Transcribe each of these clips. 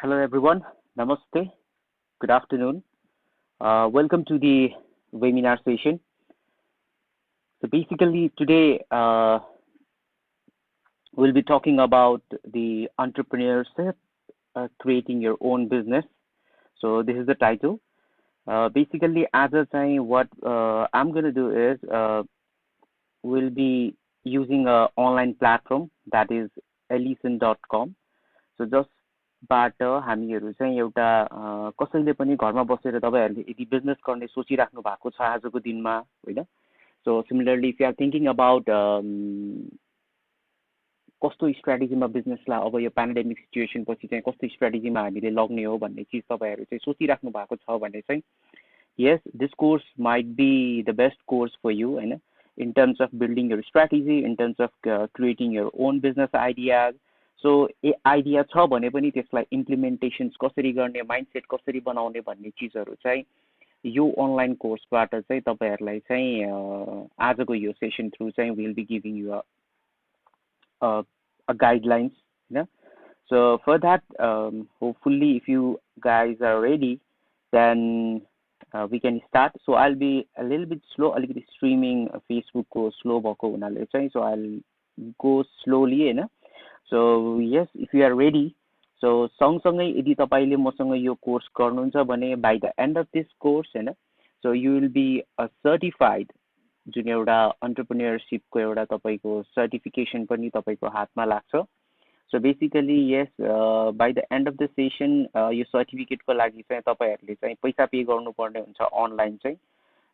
Hello everyone. Namaste. Good afternoon. Welcome to the webinar session. So basically today we'll be talking about the entrepreneurship, creating your own business. So this is the title. Basically as a time what I'm going to do is we'll be using a online platform that is ellison.com. So just बाट हामीहरू चाहिँ एउटा कसैले पनि घरमा बसेर तपाईहरुले यदि बिजनेस गर्ने सोचिराख्नु भएको छ आजको दिनमा हैन so similarly if you are thinking about कस्तो स्ट्र्याटेजीमा बिजनेसलाई अब यो पेन्डेमिक सिचुएसन पछि चाहिँ कस्तो स्ट्र्याटेजीमा हामीले लग्ने हो भन्ने चीज तपाईहरु चाहिँ सोचिराख्नु भएको छ भने चाहिँ yes this course might be the best course for you हैन in terms of building your strategy in terms of creating your own business ideas. So idea छ भने पनि त्यसलाई इम्प्लिमेन्टेसन्स कसरी गर्ने माइन्डसेट कसरी बनाउने भन्ने चीजहरु चाहिँ यो अनलाइन कोर्सबाट चाहिँ तपाईहरुलाई चाहिँ आजको यो सेसन थ्रु चाहिँ will be giving you a guidelines हैन so for that hopefully if you guys are ready then we can start. So I'll be a little bit slow अलिकति स्ट्रीमिङ फेसबुक को स्लो भएको हुनाले चाहिँ so I'll go slowly हैन. So yes, if you are ready, so सँगसँगै यदि तपाईले मसँग यो कोर्स गर्नुहुन्छ भने by the end of this course हैन so you will be a certified जुन एउटा entrepreneurship को एउटा तपाईको सर्टिफिकेसन पनि तपाईको हातमा लाग्छ. So basically yes by the end of the session यो सर्टिफिकेट को लागि चाहिँ तपाईहरुले चाहिँ पैसा पे गर्नु पर्ने हुन्छ अनलाइन चाहिँ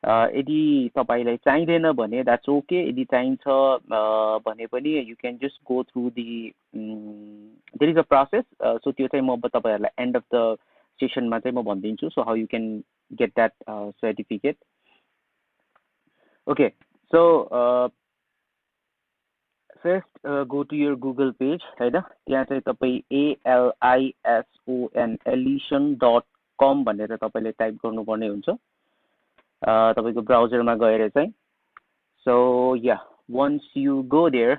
यदि तपाईलाई चाहिदैन भने that's okay यदि चाहिन्छ भने पनि you can just go through the there is a process so त्यो चाहिँ म तपाईहरुलाई end of the session मा चाहिँ म भन्दिन्छु so how you can get that certificate. Okay so first go to your Google page हैन त्यहाँ चाहिँ तपाई ellison.com भनेर तपाईले टाइप गर्नुपर्ने हुन्छ तपाईको ब्राउजरमा गएर चाहिँ so yeah once you go there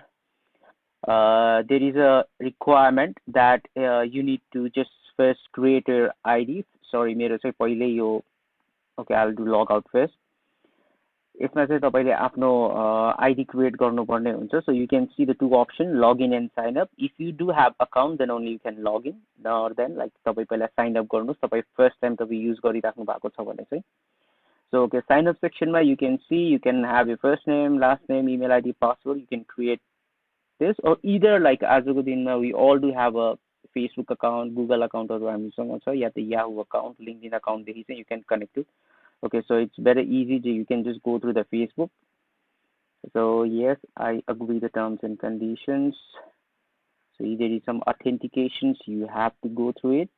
there is a requirement that you need to just first create your ID. Sorry मेरो चाहिँ पहिले यो okay I'll do log out first. यसमा चाहिँ तपाईले आफ्नो ID क्रिएट गर्नुपर्ने हुन्छ so you can see the two option log in and sign up. If you do have account then only you can log in or then like तपाई पहिला sign up गर्नुस् तपाई फर्स्ट टाइम तपाई use गरिराख्नु भएको छ भने चाहिँ so okay sign up section ma you can see you can have your first name last name email ID password you can create this or either like आजको दिनमा we all do have a Facebook account Google account or हामीसँग छ या त Yahoo account LinkedIn account देखि चाहिँ you can connect it. Okay so it's very easy you can just go through the Facebook. So yes I agree the terms and conditions so there is some authentications you have to go through it.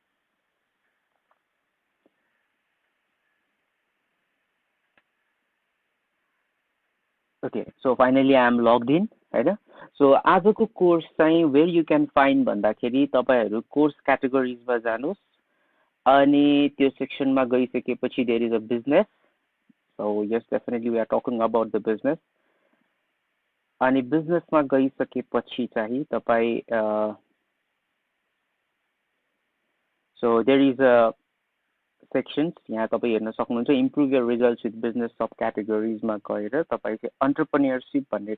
Okay so finally I am logged in हैन so आजको course चाहिँ where you can find भन्दाखेरि तपाईहरु course क्याटेगोरीज मा जानुस् अनि त्यो section मा गइसकेपछि there is a business so yes definitely we are talking about the business अनि बिजनेस मा गइसकेपछि चाहिँ तपाई so there is a sections यहाँ तपाई हेर्न सक्नुहुन्छ improve your results with business sub categories मा गएर तपाई चाहिँ entrepreneurship भन्ने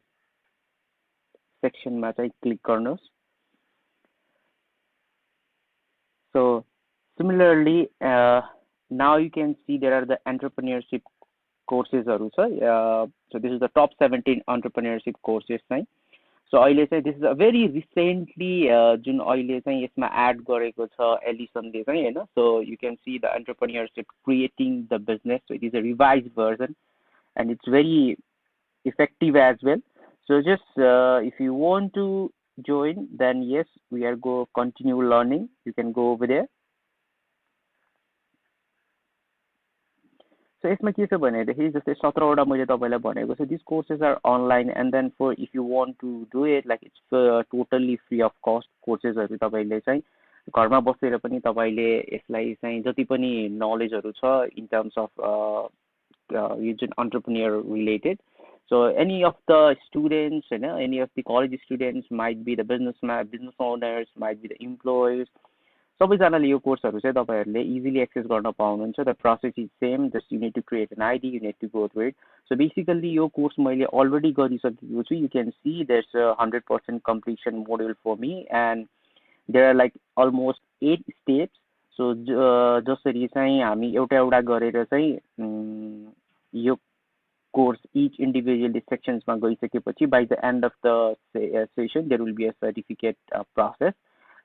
सेक्सन मा चाहिँ क्लिक गर्नुस्. So similarly now you can see there are the entrepreneurship courses haru cha so this is the top 17 entrepreneurship courses चाहिँ so अहिले चाहिँ this is a very recently जुन अहिले चाहिँ यसमा एड गरेको छ एलिसनले चाहिँ हैन so you can see the entrepreneurship creating the business so it is a revised version and it's very effective as well. So just if you want to join then yes we are go continue learning you can go over there. So यसमा के छ भनेदेखि जस्तै 17 वटा मैले तपाईलाई भनेको छु these courses are online and then for if you want to do it like it's totally free of cost courses हरु तपाईले चाहिँ घरमा बसेर पनि तपाईले यसलाई चाहिँ जति पनि नलेजहरु छ in terms of यो जुन entrepreneur related so any of the students you know any of the college students might be the business owners might be the employees सबैजनाले यो कोर्सहरू चाहिँ तपाईहरूले इजिली एक्सेस गर्न पाउनुहुन्छ. The process is same, just you need to create an ID, you need to go through it. So basically यो course मैले already गरिसकेको छु. You can see there's a 100% completion module for me and there are like almost 8 steps. So जसरी चाहिँ हामी एउटा एउटा गरेर चाहिँ यो कोर्स इच इन्डिभिजुअल सेक्सन्समा गइसकेपछि by the end of the session there will be a certificate process.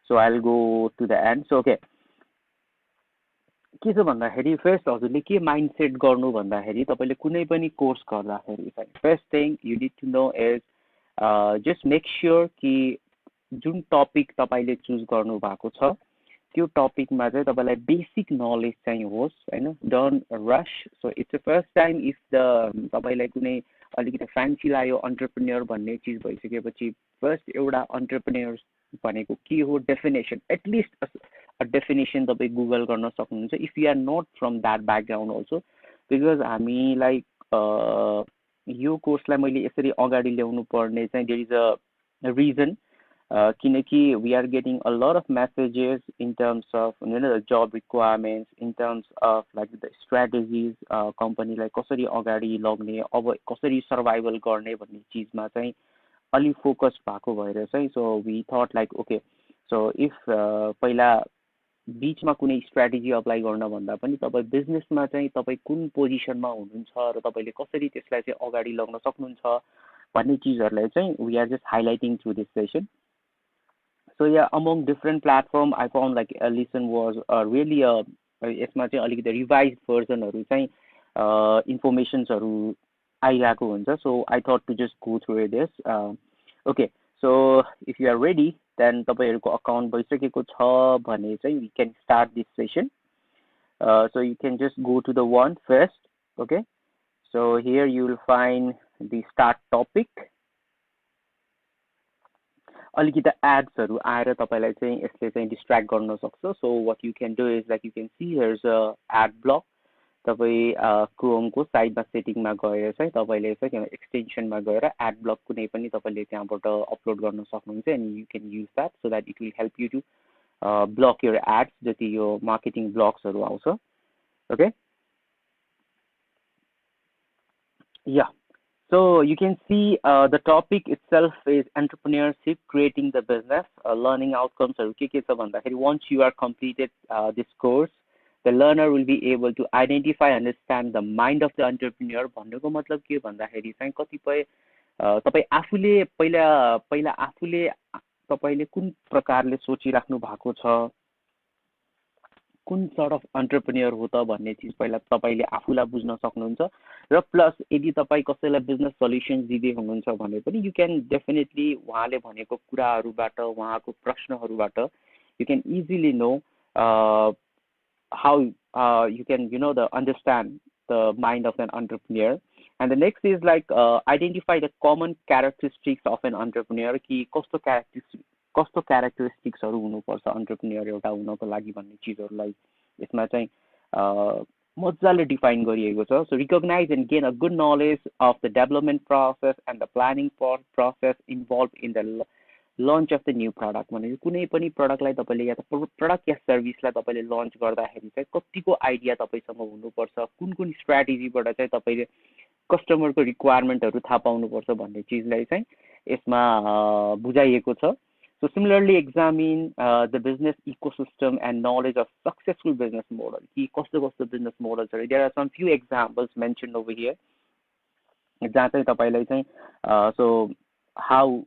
So I will go to the end. So okay, के छ भन्दाखेरि फर्स्ट हजुरले के माइन्डसेट गर्नु भन्दाखेरि तपाईँले कुनै पनि कोर्स गर्दाखेरि चाहिँ first thing you need to know is just make sure कि जुन टपिक तपाईँले चुज गर्नु भएको छ त्यो टपिकमा चाहिँ तपाईँलाई बेसिक नलेज चाहिँ होस् होइन. डोन्ट रस. So it's the first time if the तपाईँलाई कुनै अलिकति फ्यान्सी लाग्यो अन्टरप्रेन्योर भन्ने चिज भइसकेपछि फर्स्ट एउटा अन्टरप्रेन्योर भनेको के हो डेफिनेसन, एटलिस्ट डेफिनेसन तपाईँ गुगल गर्न सक्नुहुन्छ if you are not from that background also. Because हामीलाई यो कोर्सलाई मैले यसरी अगाडि ल्याउनु पर्ने चाहिँ देयर इज अ रिजन. किनकि we are getting a lot of messages in terms of the job requirements, in terms of like the strategies, कम्पनीलाई कसरी अगाडि लग्ने, अब कसरी सर्भाइभल गर्ने भन्ने चिजमा चाहिँ अलिक फोकस भएको भएर चाहिँ so we thought like okay, so if पहिला बिचमा कुनै स्ट्राटेजी अप्लाई गर्न भन्दा पनि तपाईँ बिजनेसमा चाहिँ तपाईँ कुन पोजिसनमा हुनुहुन्छ र तपाईँले कसरी त्यसलाई चाहिँ अगाडि लग्न सक्नुहुन्छ भन्ने चिजहरूलाई चाहिँ we are just highlighting through this session. So yeah among different platform I found like listen was really यसमा चाहिँ अलिकति रिभाइज भर्जनहरू चाहिँ इन्फर्मेसन्सहरू आइरहेको हुन्छ. So I thought to just go through this. Okay, so if you are ready then तपाईँहरूको account भइसकेको छ भने चाहिँ we can start this session. So you can just go to the one first. Okay, so here you will find the start topic. अलिकति एड्सहरू आएर तपाईँलाई चाहिँ यसले चाहिँ डिस्ट्र्याक्ट गर्न सक्छ. So what you can do is like you can see here's a ad block. तपाईँ क्रोमको साइडमा सेटिङमा गएर चाहिँ तपाईँले चाहिँ एक्सटेन्सनमा गएर एड ब्लक कुनै पनि तपाईँले त्यहाँबाट अपलोड गर्न सक्नुहुन्छ and you can use that so that it will help you to block your ads जति यो मार्केटिङ ब्लक्सहरू आउँछ. Okay, yeah. So you can see the topic itself is entrepreneurship, creating the business, learning outcomes. Once you are completed this course, the learner will be able to identify, understand the mind of the entrepreneur. भन्नुको मतलब के भन्दाखेरि चाहिँ कतिपय तपाईँ आफूले पहिला आफूले तपाईँले कुन प्रकारले सोचिराख्नु भएको छ, कुन सर्ट अफ अन्टरप्रेन्योर हो त भन्ने चिज पहिला तपाईँले आफूलाई बुझ्न सक्नुहुन्छ. र प्लस यदि तपाईँ कसैलाई बिजनेस सल्युसन दिँदै हुनुहुन्छ भने पनि यु क्यान डेफिनेटली उहाँले भनेको कुराहरूबाट, उहाँको प्रश्नहरूबाट you can easily know how you can know the understand the mind of an entrepreneur. And the next is like identify the common characteristics of an entrepreneur, कि कस्तो क्यारेक्टरिस्टिक्सहरू हुनुपर्छ अन्टरप्रेन्योर एउटा हुनको लागि भन्ने चिजहरूलाई यसमा चाहिँ मजाले डिफाइन गरिएको छ. So recognise and gain a good knowledge of the development process and the planning process involve in the launch of the new product. भनेको कुनै पनि प्रडक्टलाई तपाईँले या त प्रडक्ट या सर्भिसलाई तपाईँले लन्च गर्दाखेरि चाहिँ कतिको आइडिया तपाईँसँग हुनुपर्छ, कुन कुन स्ट्राटेजीबाट चाहिँ तपाईँले कस्टमरको रिक्वायरमेन्टहरू थाहा पाउनुपर्छ भन्ने चिजलाई चाहिँ यसमा बुझाइएको छ. So similarly, examine the business ecosystem and knowledge of successful business model. Key cost business models. There are some few examples mentioned over here. So how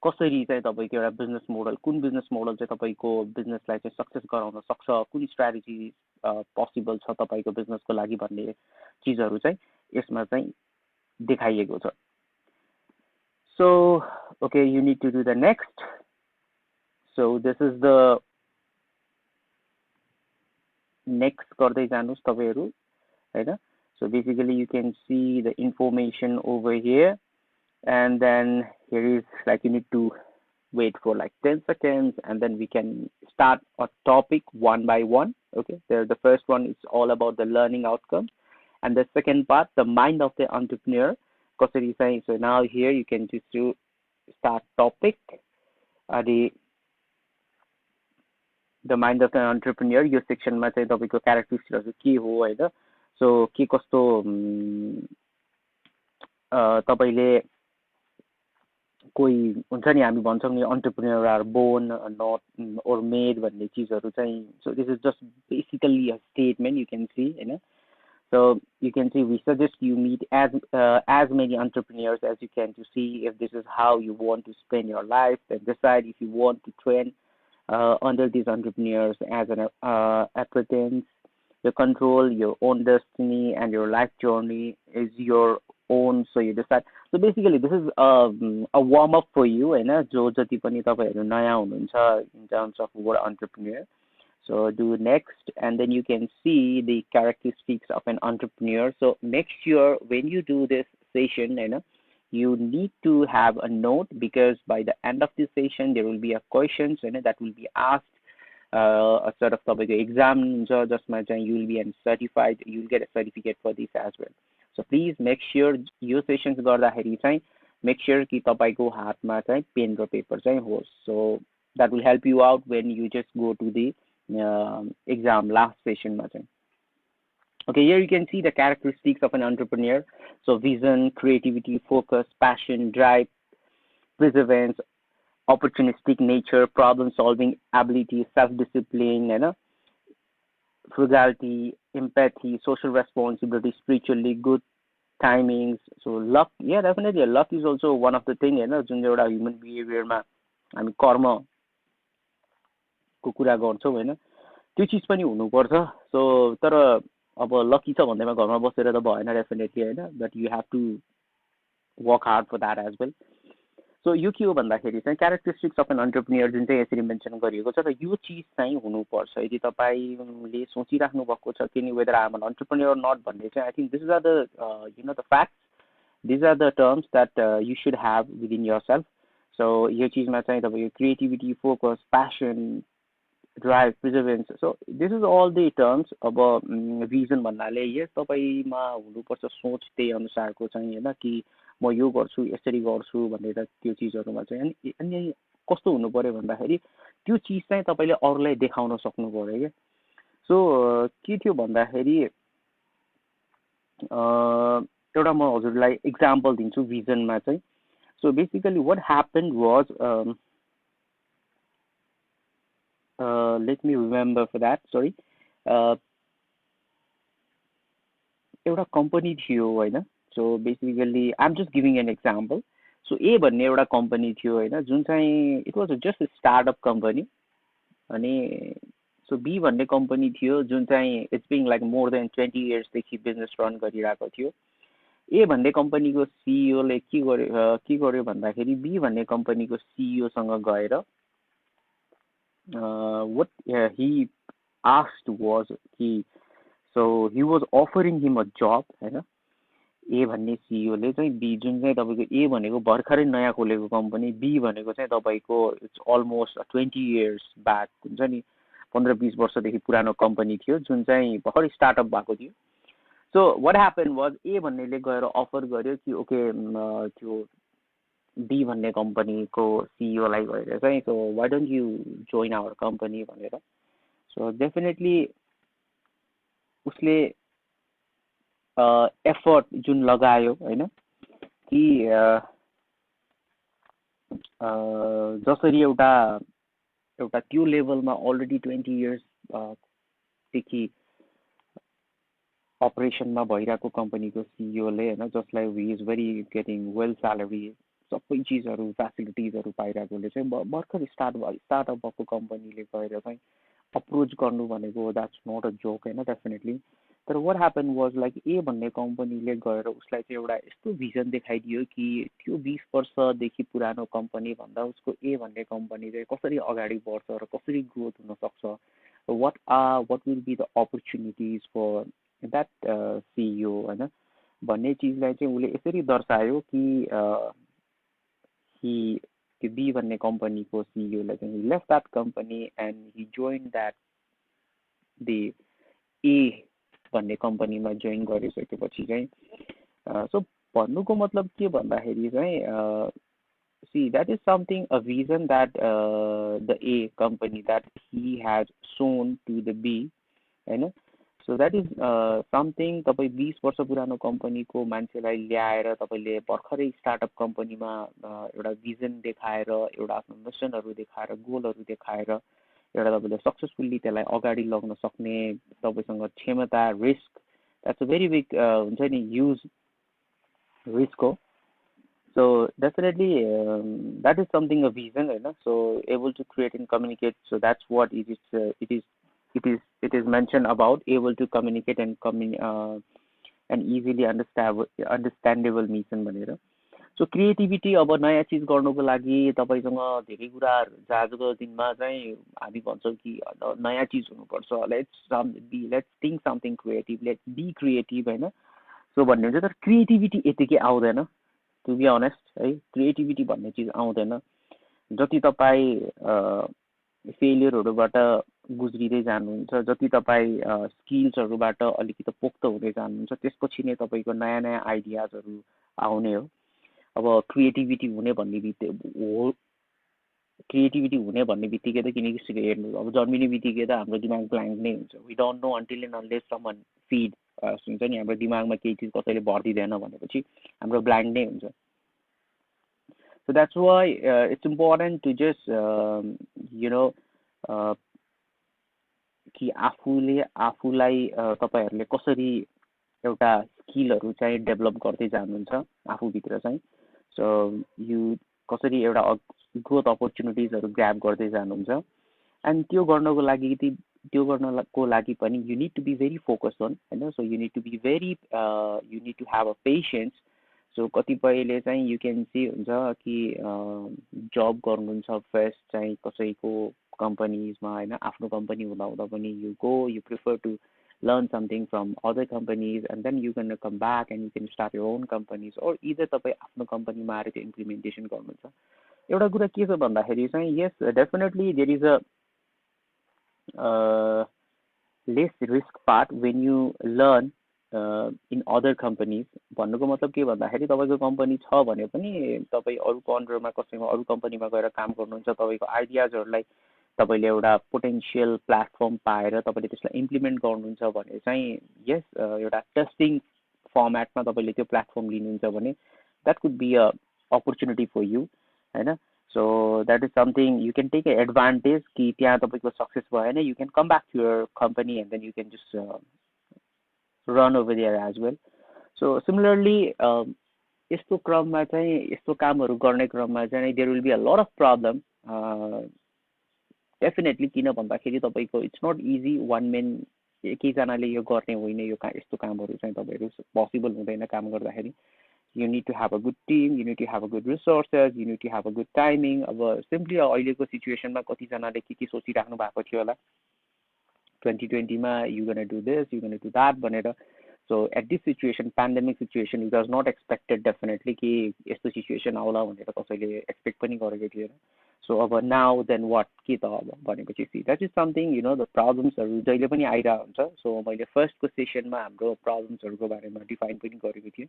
कसरी चाहिँ तपाईँको एउटा बिजनेस मोडल, कुन बिजनेस मोडल चाहिँ तपाईँको बिजनेसलाई चाहिँ सक्सेस गराउन सक्छ, कुन स्ट्राटेजी पोसिबल छ तपाईँको बिजनेसको लागि भन्ने चिजहरू चाहिँ यसमा चाहिँ देखाइएको छ. So, okay, you need to do the next. So this is the next गर्दै जानुस् तपाईहरु हैन. So basically you can see the information over here, and then here is like you need to wait for like 10 seconds, and then we can start a topic one by one. Okay, there the first one is all about the learning outcomes, and the second part, the mind of the entrepreneur. So now here you can just do start topic. The the mind of an entrepreneur यो सेक्सनमा चाहिँ तपाईँको क्यारेक्टरिस्टिक्सहरू के हो होइन. So के कस्तो तपाईँले कोही हुन्छ नि हामी भन्छौँ नि entrepreneur are born not or made भन्ने चिजहरू चाहिँ. So this is just basically a statement you can see होइन. So you can see we suggest you meet as many entrepreneurs as you can to see if this is how you want to spend your life, and decide if you want to train under these entrepreneurs as an apprentice. You control your own destiny and your life journey is your own, so you decide. So basically this is a warm up for you होइन. जो जति पनि तपाईँहरू नयाँ हुनुहुन्छ in terms of word entrepreneur. So do next, and then you can see the characteristics of an entrepreneur. So make sure when you do this session, you need to have a note, because by the end of this session there will be a questions that will be asked. A sort of topic exam just you will be certified, you will get a certificate for this as well. So please make sure your sessions गर्दाखेरि चाहिँ make sure कि तपाईको हातमा चाहिँ pain र paper चाहिँ होस्. So that will help you out when you just go to the exam last session. Okay, here you can see the characteristics of an entrepreneur. So vision, creativity, focus, passion, drive, perseverance, opportunistic nature, problem solving ability, self-discipline, frugality, empathy, social responsibility, spiritually good timings. So luck, yeah, definitely luck is also one of the thing जुन एउटा human behavior मा हामी कर्म को कुरा गर्छौँ होइन, त्यो चिज पनि हुनुपर्छ. सो तर अब लकी छ भन्दैमा घरमा बसेर त भएन डेफिनेटली होइन, but you have to work hard for that as well. So यो के हो भन्दाखेरि चाहिँ क्यारेक्टरिस्टिक्स अफ एन एन्टरप्रेन्योर जुन चाहिँ यसरी मेन्सन गरिएको छ, र यो चिज चाहिँ हुनुपर्छ. यदि तपाईँले सोचिराख्नु भएको छ कि whether I am an entrepreneur not भन्ने चाहिँ, I think this are the the facts, these are the terms that you should have within your self. So यो चिजमा चाहिँ तपाईँको creativity, focus, passion, drive, perseverance. So this is all the terms. अब vision भन्नाले यस तपाईँमा हुनुपर्छ सोच त्यही अनुसारको चाहिँ होइन, कि म यो गर्छु यसरी गर्छु भनेर त्यो चिजहरूमा चाहिँ. अनि कस्तो हुनु पर्यो भन्दाखेरि त्यो चिज चाहिँ तपाईँले अरूलाई देखाउन सक्नु पर्यो क्या. सो के थियो भन्दाखेरि एउटा म हजुरलाई इक्जाम्पल दिन्छु भिजनमा चाहिँ. So basically what happen was, let me remember for that, sorry. एउटा कम्पनी थियो होइन. So basically I am just giving an example. So A भन्ने एउटा कम्पनी थियो होइन, जुन चाहिँ it was just startup company. अनि सो बी भन्ने कम्पनी थियो जुन चाहिँ it's being like more than 20 इयर्सदेखि बिजनेस रन गरिरहेको थियो. ए भन्ने कम्पनीको सिइओले के गर्यो भन्दाखेरि बी भन्ने कम्पनीको सिइओसँग गएर what he asked was so he was offering him a job होइन. ए भन्ने सिइओले चाहिँ बी जुन चाहिँ तपाईँको ए भनेको भर्खरै नयाँ खोलेको कम्पनी, बी भनेको चाहिँ तपाईँको इट्स अलमोस्ट 20 इयर्स ब्याक हुन्छ नि, 15-20 वर्षदेखि पुरानो कम्पनी थियो जुन चाहिँ भर्खरै स्टार्टअप भएको थियो. So what happen was A भन्नेले गएर अफर गर्यो कि ओके त्यो बी भन्ने कम्पनीको सिइओलाई गएर चाहिँ so why don't you join our company भनेर. सो डेफिनेटली उसले एफर्ट जुन लगायो होइन, कि जसरी एउटा त्यो लेभलमा अलरेडी 20 इयर्सदेखि अपरेसनमा भइरहेको कम्पनीको सिइओले होइन, जसलाई he is very getting well salary, सबै चिजहरू फेसिलिटिजहरू पाइरहेकोले चाहिँ भर्खर स्टार्टअप भएको कम्पनीले गएर चाहिँ अप्रोच गर्नु भनेको द्याट्स नट अ जोक होइन डेफिनेटली. तर what happen was like A भन्ने कम्पनीले गएर उसलाई चाहिँ एउटा यस्तो भिजन देखाइदियो कि त्यो 20 वर्षदेखि पुरानो कम्पनी भन्दा उसको ए भन्ने कम्पनी चाहिँ कसरी अगाडि बढ्छ र कसरी ग्रोथ हुनसक्छ, what will be the opportunities for that CEO होइन भन्ने चिजलाई चाहिँ उसले यसरी दर्शायो कि त्यो बी भन्ने कम्पनीको सिइओलाई चाहिँ he left that company and he joined that the ए भन्ने कम्पनीमा जोइन गरिसकेपछि चाहिँ. सो भन्नुको मतलब के भन्दाखेरि चाहिँ see, that is something, a vision that the A company that he has shown to the B, होइन. सो द्याट इज समथिङ तपाईँ 20 वर्ष पुरानो कम्पनीको मान्छेलाई ल्याएर तपाईँले भर्खरै स्टार्टअप कम्पनीमा एउटा भिजन देखाएर, एउटा आफ्नो मिसनहरू देखाएर, गोलहरू देखाएर एउटा तपाईँले सक्सेसफुल्ली त्यसलाई अगाडि लग्न सक्ने तपाईँसँग क्षमता, risk, that's a very big हुन्छ नि, ह्युज रिस्क हो. So definitely that is something a vision, right? So able to create and communicate. So that's what it is mentioned about, able to communicate and easily understandable mission भनेर. So creativity, अब नयाँ चिज गर्नुको लागि तपाईँसँग धेरै कुराहरू, आजको दिनमा चाहिँ हामी भन्छौँ कि नयाँ चिज हुनुपर्छ, let's think something creative, let's be creative, होइन. सो भन्ने हुन्छ, तर क्रिएटिभिटी यतिकै आउँदैन, टु बी अनेस्ट है. क्रिएटिभिटी भन्ने चिज आउँदैन जति तपाईँ फेलियरहरूबाट गुज्रिँदै जानुहुन्छ, जति तपाईँ स्किल्सहरूबाट अलिकति पोख्त हुँदै जानुहुन्छ, त्यसपछि नै तपाईँको नयाँ नयाँ आइडियाजहरू आउने हो. अब क्रिएटिभिटी हुने भन्ने बित्तिकै त, किनकि हेर्नु, अब जन्मिने बित्तिकै त हाम्रो दिमाग ब्ल्याङ्क नै हुन्छ. We don't know until and unless someone feed हुन्छ नि, हाम्रो दिमागमा केही चिज कसैले भरिदिँदैन भनेपछि हाम्रो ब्ल्याङ्क नै हुन्छ. So that's why it's important to just कि आफूलाई तपाईँहरूले कसरी एउटा स्किलहरू चाहिँ डेभलप गर्दै जानुहुन्छ आफूभित्र चाहिँ. सो यु कसरी एउटा ग्रोथ अपर्च्युनिटिजहरू ग्र्याब गर्दै जानुहुन्छ. एन्ड त्यो गर्नको लागि पनि you need to be very focused on, होइन. So you need to be very, you need to have a patience. सो कतिपयले चाहिँ यु क्यान सी हुन्छ कि जब गर्नुहुन्छ फर्स्ट चाहिँ कसैको कम्पनीजमा, होइन, आफ्नो कम्पनी हुँदा पनि you prefer to learn something from other companies and then you can come back and you can start your own companies, or either तपाईँ आफ्नो कम्पनीमा आएर त्यो इम्प्लिमेन्टेसन गर्नुहुन्छ. एउटा कुरा के छ भन्दाखेरि चाहिँ, yes, definitely there is a less risk part when you learn in other companies. भन्नुको मतलब के भन्दाखेरि, तपाईँको कम्पनी छ भने पनि तपाईँ अरूको अन्डरमा कसैमा अरू कम्पनीमा गएर काम गर्नुहुन्छ, तपाईँको आइडियाजहरूलाई तपाईँले एउटा पोटेन्सियल प्लेटफर्म पाएर तपाईँले त्यसलाई इम्प्लिमेन्ट गर्नुहुन्छ भने चाहिँ, यस, एउटा टेस्टिङ फर्मेटमा तपाईँले त्यो प्लेटफर्म लिनुहुन्छ भने that could be a opportunity for you, होइन. So that is something you can take a advantage कि त्यहाँ तपाईँको सक्सेस भएन, you can come back to your company and then you can just run over there as well. So similarly यस्तो क्रममा चाहिँ, यस्तो कामहरू गर्ने क्रममा चाहिँ there will be a lot of problem definitely. किन भन्दाखेरि तपाईँको it's not easy, one man एकैजनाले यो गर्ने होइन, यस्तो कामहरू चाहिँ तपाईँहरू पोसिबल हुँदैन काम गर्दाखेरि. You need to have a good team, you need to have a good resources, you need to have a good timing. अब सिम्पली अहिलेको सिचुएसनमा कतिजनाले के सोचिराख्नु भएको थियो होला 2020मा, you gonna do this, you gonna do that भनेर. So at this situation, pandemic situation, it was not expected definitely कि यस्तो सिचुएसन आउला भनेर कसैले एक्सपेक्ट पनि गरेको थिएन. सो अब नाउ देन वाट, के त अब भनेपछि see that is something, you know, the प्रब्लम्सहरू जहिले पनि आइरहेको हुन्छ. सो मैले फर्स्टको सेसनमा हाम्रो प्रब्लम्सहरूको बारेमा डिफाइन पनि गरेको थिएँ.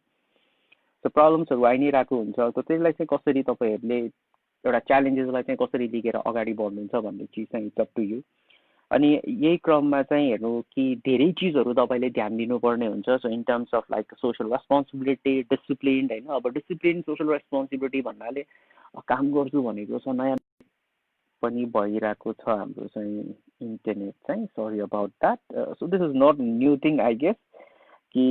सो प्रब्लम्सहरू आइ नै रहेको हुन्छ. सो त्यसलाई चाहिँ कसरी तपाईँहरूले एउटा च्यालेन्जेसलाई चाहिँ कसरी लिएर अगाडि बढ्नुहुन्छ भन्ने चिज चाहिँ इट्स अप टु यु. अनि यही क्रममा चाहिँ हेर्नु कि धेरै चिजहरू तपाईँले ध्यान दिनुपर्ने हुन्छ. So in terms of like social responsibility, discipline, होइन. अब डिसिप्लिन, सोसल रेस्पोन्सिबिलिटी भन्नाले काम गर्छु भनेको छ, नयाँ पनि भइरहेको छ हाम्रो चाहिँ इन्टरनेट चाहिँ, sorry about that. So this is not new thing I guess, कि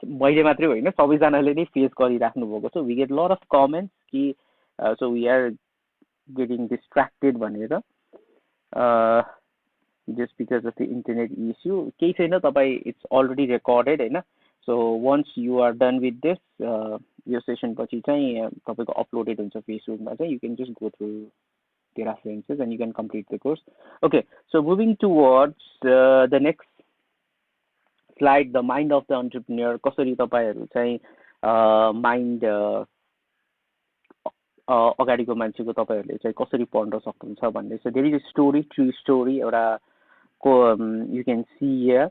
मैले मात्रै होइन, सबैजनाले नै फेस गरिराख्नु भएको छ. We get lot of comments कि so we are getting distracted भनेर, just because of the internet issue. केही छैन, तपाईँ इट्स अलरेडी रेकर्डेड, होइन. So once you are done with this, यो सेसन पछि चाहिँ तपाईँको अपलोडेड हुन्छ फेसबुकमा चाहिँ, you can just go through the references and you can complete the course. Okay, so moving towards the next slide, the mind of the entrepreneur. कसरी तपाईहरु चाहिँ माइन्ड अगाडिको मान्छेको तपाईहरुले चाहिँ कसरी पढ्न सक्नुहुन्छ भन्ने. So there is a story, true story, एउटा you can see here,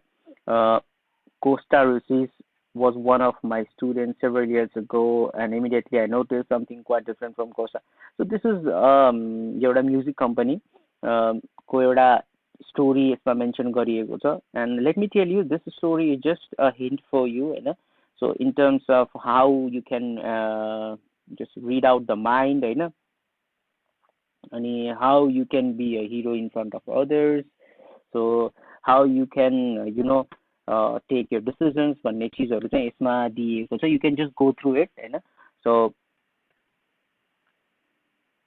Costa Ricis was one of my students several years ago, and immediately I noticed something quite different from Costa. So this is एउटा music company को एउटा story यसमा mention गरिएको छ, and let me tell you, this story is just a hint for you, होइन. So in terms of how you can just read out the mind, होइन, अनि how you can be a hero in front of others, so how you can take your decisions भन्ने चिजहरू चाहिँ यसमा दिएको छ. You can just go through it, होइन. So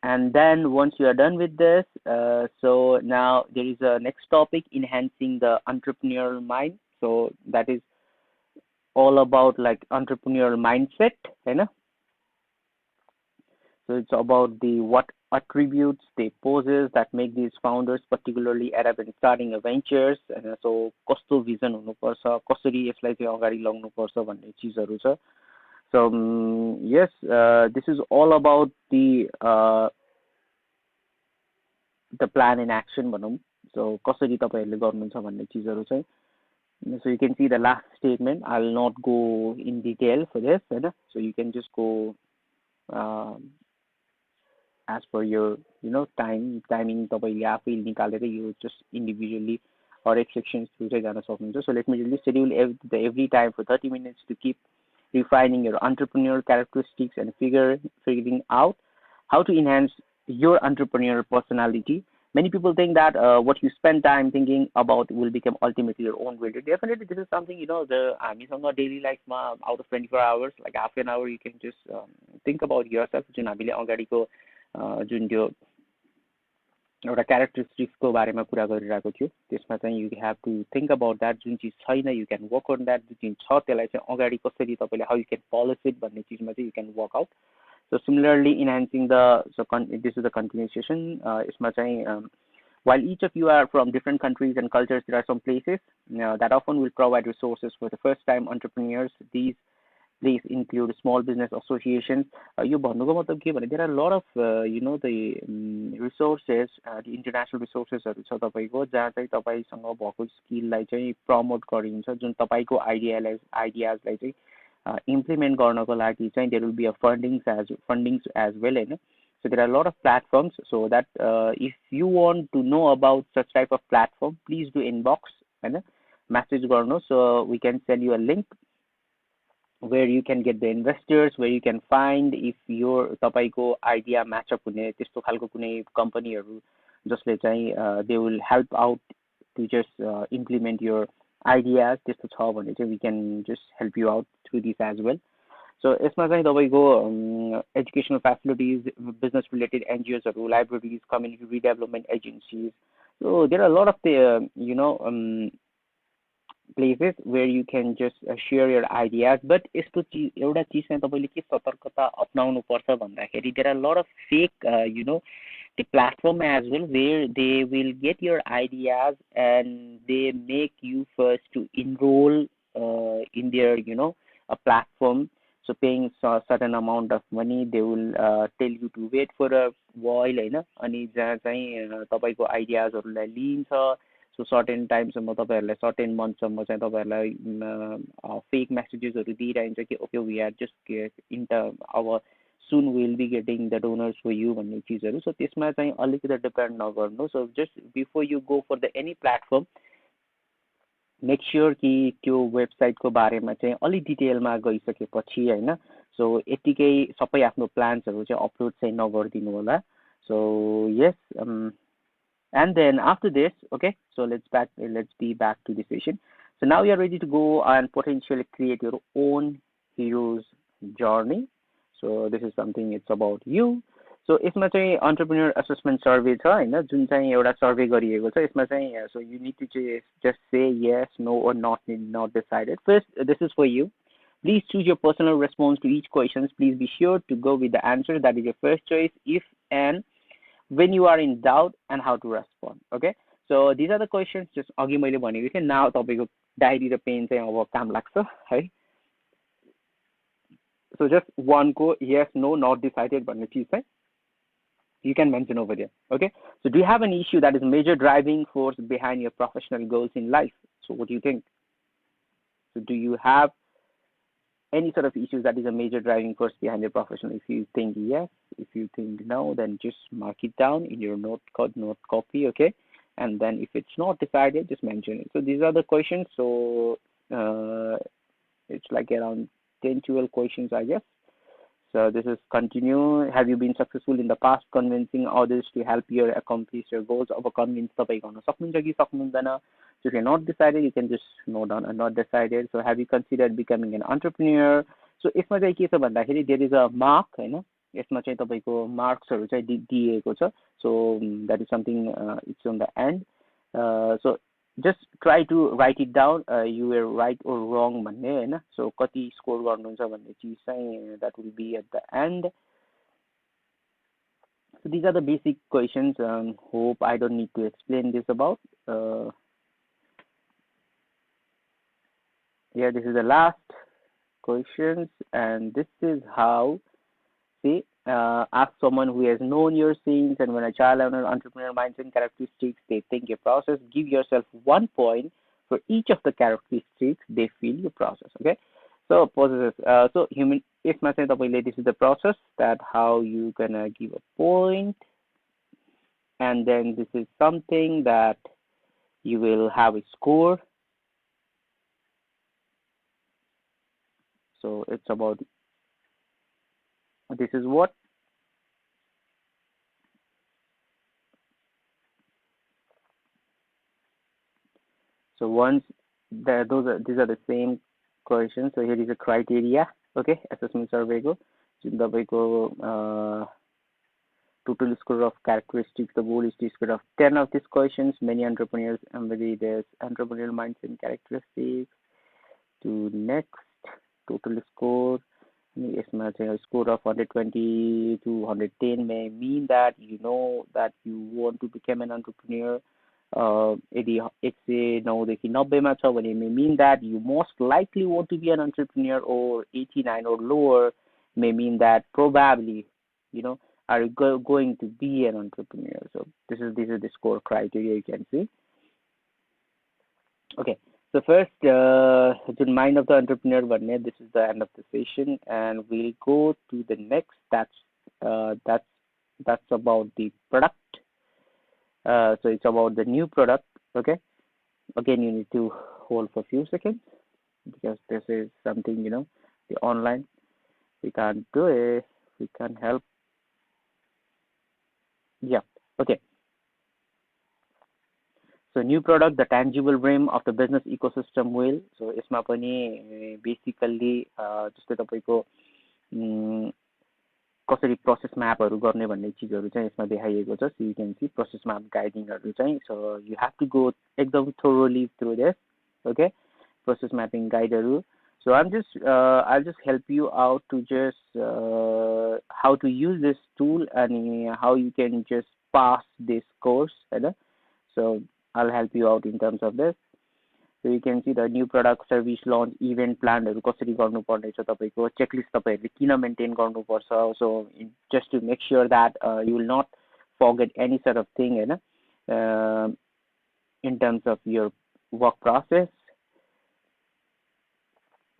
and then once you are done with this, so now there is a next topic, enhancing the entrepreneurial mind. So that is all about like entrepreneurial mindset, होइन. So it's about the what attributes, the poses that make these founders particularly adept in starting a ventures. So कस्तो vision हुनुपर्छ, कसरी यसलाई चाहिँ अगाडि लग्नुपर्छ भन्ने चिजहरू छ. So yes, this is all about the plan in action भनौँ. So कसरी तपाईहरुले गर्नुहुन्छ भन्ने चिजहरू चाहिँ. So you can see the last statement. I will not go in detail for this, होइन. So you can just go as per your timing तपाईले आफै निकालेर you just individually हरेक sections through चाहिँ जान सक्नुहुन्छ. So let me really schedule every time for 30 minutes to keep refining your entrepreneurial characteristics and figuring out how to enhance your entrepreneurial personality. Many people think that what you spend time thinking about will become ultimately your own reality. Definitely, this is something, हामीसँग daily life मा out of 24 hours, like half an hour, you can just think about yourself. जुन हामीले अगाडिको जुन त्यो एउटा क्यारेक्टरिस्टिक्सको बारेमा कुरा गरिरहेको थियो, त्यसमा चाहिँ you have to think about that. जुन चिज छैन, you can work on that. जुन चिज छ त्यसलाई चाहिँ अगाडि कसरी तपाईले how you can polish it भन्ने चिजमा चाहिँ you can work out. So similarly, enhancing this is the continuation. यसमा चाहिँ while each of you are from different countries and cultures, there are some places that often will provide resources for the first-time entrepreneurs. These include small business associations. यो भन्नुको मतलब के भने there are a lot of the resources, the international resourcesहरू छ तपाईको, जहाँ चाहिँ तपाईसँग भएको स्किललाई चाहिँ प्रमोट गरिन्छ, जुन तपाईको आइडियाजलाई चाहिँ implement गर्नको लागि चाहिँ there will be a fundings as well, होइन. So there are a lot of platforms, so that if you want to know about such type of platform, please do inbox, होइन, message गर्नु. So we can send you a link where you can get the investors, where you can find if your तपाईको idea match up हुने त्यस्तो खालको कुनै कम्पनीहरू जसले चाहिँ they will help out to just implement your ideas, त्यस्तो छ भने चाहिँ we can just help you out through this as well. So यसमा चाहिँ तपाईको educational facilities, business related NGOs हरू, libraries, community redevelopment agencies. So there are a lot of the places where you can just share your ideas. But यस्तो एउटा चिज चाहिँ तपाईले के सतर्कता अपनाउनु पर्छ भन्दाखेरि there are a lot of fake the platform as well, where they will get your ideas and they make you first to enroll in their a platform. So paying a certain amount of money, they will tell you to wait for a while, होइन. अनि जहाँ चाहिँ तपाईको आइडियाजहरुलाई लिन्छ. So certain times तपाईहरुलाई certain monthsम्म चाहिँ तपाईहरुलाई fake messagesहरु दिइरहन्छ कि okay, we are just our soon we'll be getting the donors for you भन्ने चिजहरु. So त्यसमा चाहिँ अलिकति डिपेन्ड नगर्नु. So just before you go for the any platform, make sure कि त्यो वेबसाइट को बारेमा चाहिँ अलि डिटेलमा गइसकेपछि, हैन. So यतिकै सबै आफ्नो प्लान्सहरु चाहिँ अपलोड चाहिँ नगर्दिनु होला. So yes, and then after this, okay, so let's be back to the session. So now you are ready to go and potentially create your own hero's journey. So this is something, it's about you. So यसमा चाहिँ entrepreneur assessment survey छ, हैन, जुन चाहिँ एउटा survey गरिएको छ. यसमा चाहिँ so you need to just say yes, no, or not decided. First, this is for you. Please choose your personal response to each question. Please be sure to go with the answer that is your first choice, if and when you are in doubt, and how to respond. Okay, so these are the questions. Just अघि मैले भनेको थिएँ. Now तपाईको diary र pain चाहिँ अब काम लाग्छ, है. So just one को yes, no, not decided भन्ने चिज चाहिँ you can mention over there. Okay, so do you have an issue that is major driving force behind your professional goals in life? So what do you think? So do you have any sort of issues that is a major driving force behind your profession. If you think yes, if you think no, then just mark it down in your note copy, okay? And then if it's not decided, just mention it. So these are the questions. So it's like around 10, 12 questions, I guess. So this is continue. Have you been successful in the past convincing others to help you accomplish your goals? अब convince तपाईँ गर्न सक्नुहुन्छ कि सक्नुहुँदैन? So if you're not decided, you can just note down not decided. So have you considered becoming an entrepreneur? So यसमा चाहिँ के छ भन्दाखेरि there is a mark हैन, यसमा चाहिँ तपाईको मार्क्सहरु चाहिँ दिएको छ. So that is something it's on the end. So just try to write it down, you were right or wrong भन्ने हैन. So कति स्कोर गर्नुहुन्छ भन्ने चीज चाहिँ that will be at the end. So these are the basic questions. Hope I don't need to explain this about. Yeah, this is the last questions, and this is how, see, ask someone who has known your scenes, and when a child owner, entrepreneur mindset and characteristics, they think your process, give yourself 1 point for each of the characteristics they feel your process, okay? So processes, so human, if this is the process, that how you gonna give a point, and then this is something that you will have a score. So it's about, this is what. So once these are the same questions. So here is a criteria, okay, assessment survey go. Total score of characteristics. The goal is to score of 10 of these questions. Many entrepreneurs embody this entrepreneurial mindset and characteristics. To next, total score. A score of 120 to 110 may mean that you know that you want to become an entrepreneur. यदि 1 से 9 देखि 90 मा छ भने may mean that you most likely want to be an entrepreneur, or 89 or lower may mean that probably, you know, are you going to be an entrepreneur. So this is the score criteria you can see. Okay, so first, the mind of the entrepreneur, this is the end of the session, and we'll go to the next. That's about the product. So it's about the new product. Okay, again you need to hold for a few seconds because this is something, you know, the online we can't do it, we can't help. Yeah, okay. So new product, the tangible rim of the business ecosystem will. So यसमा पनि basically जस्तै तपाईको कसरी process म्यापहरु गर्ने भन्ने चीजहरु चाहिँ यसमा देखाइएको छ. So you can see process map guidingहरु चाहिँ, so you have to go एकदम thoroughly through this, okay, process mapping guideहरु. So I'll just help you out to just how to use this tool and how you can just pass this course, right? So I'll help you out in terms of this. So you can see the new product, service launch, event planहरु कसरी गर्नुपर्ने छ, तपाईको checklist तपाईहरुले किन maintain गर्नुपर्छ. So just to make sure that you will not forget any sort of thing, हैन, in terms of your work process.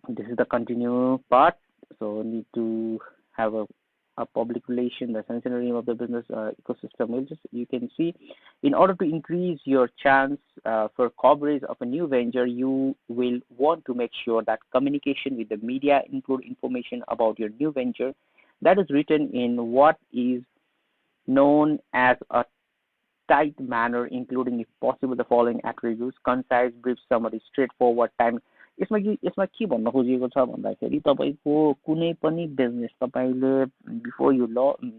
This is the continue part. So need to have a public relation, the sensory of the business ecosystem. You can see, in order to increase your chance for coverage of a new venture, you will want to make sure that communication with the media include information about your new venture that is written in what is known as a tight manner, including, if possible, the following attributes: concise, brief, summary, straightforward, time. यसमा के भन्न खोजिएको छ भन्दाखेरि तपाईको कुनै पनि business तपाईले before you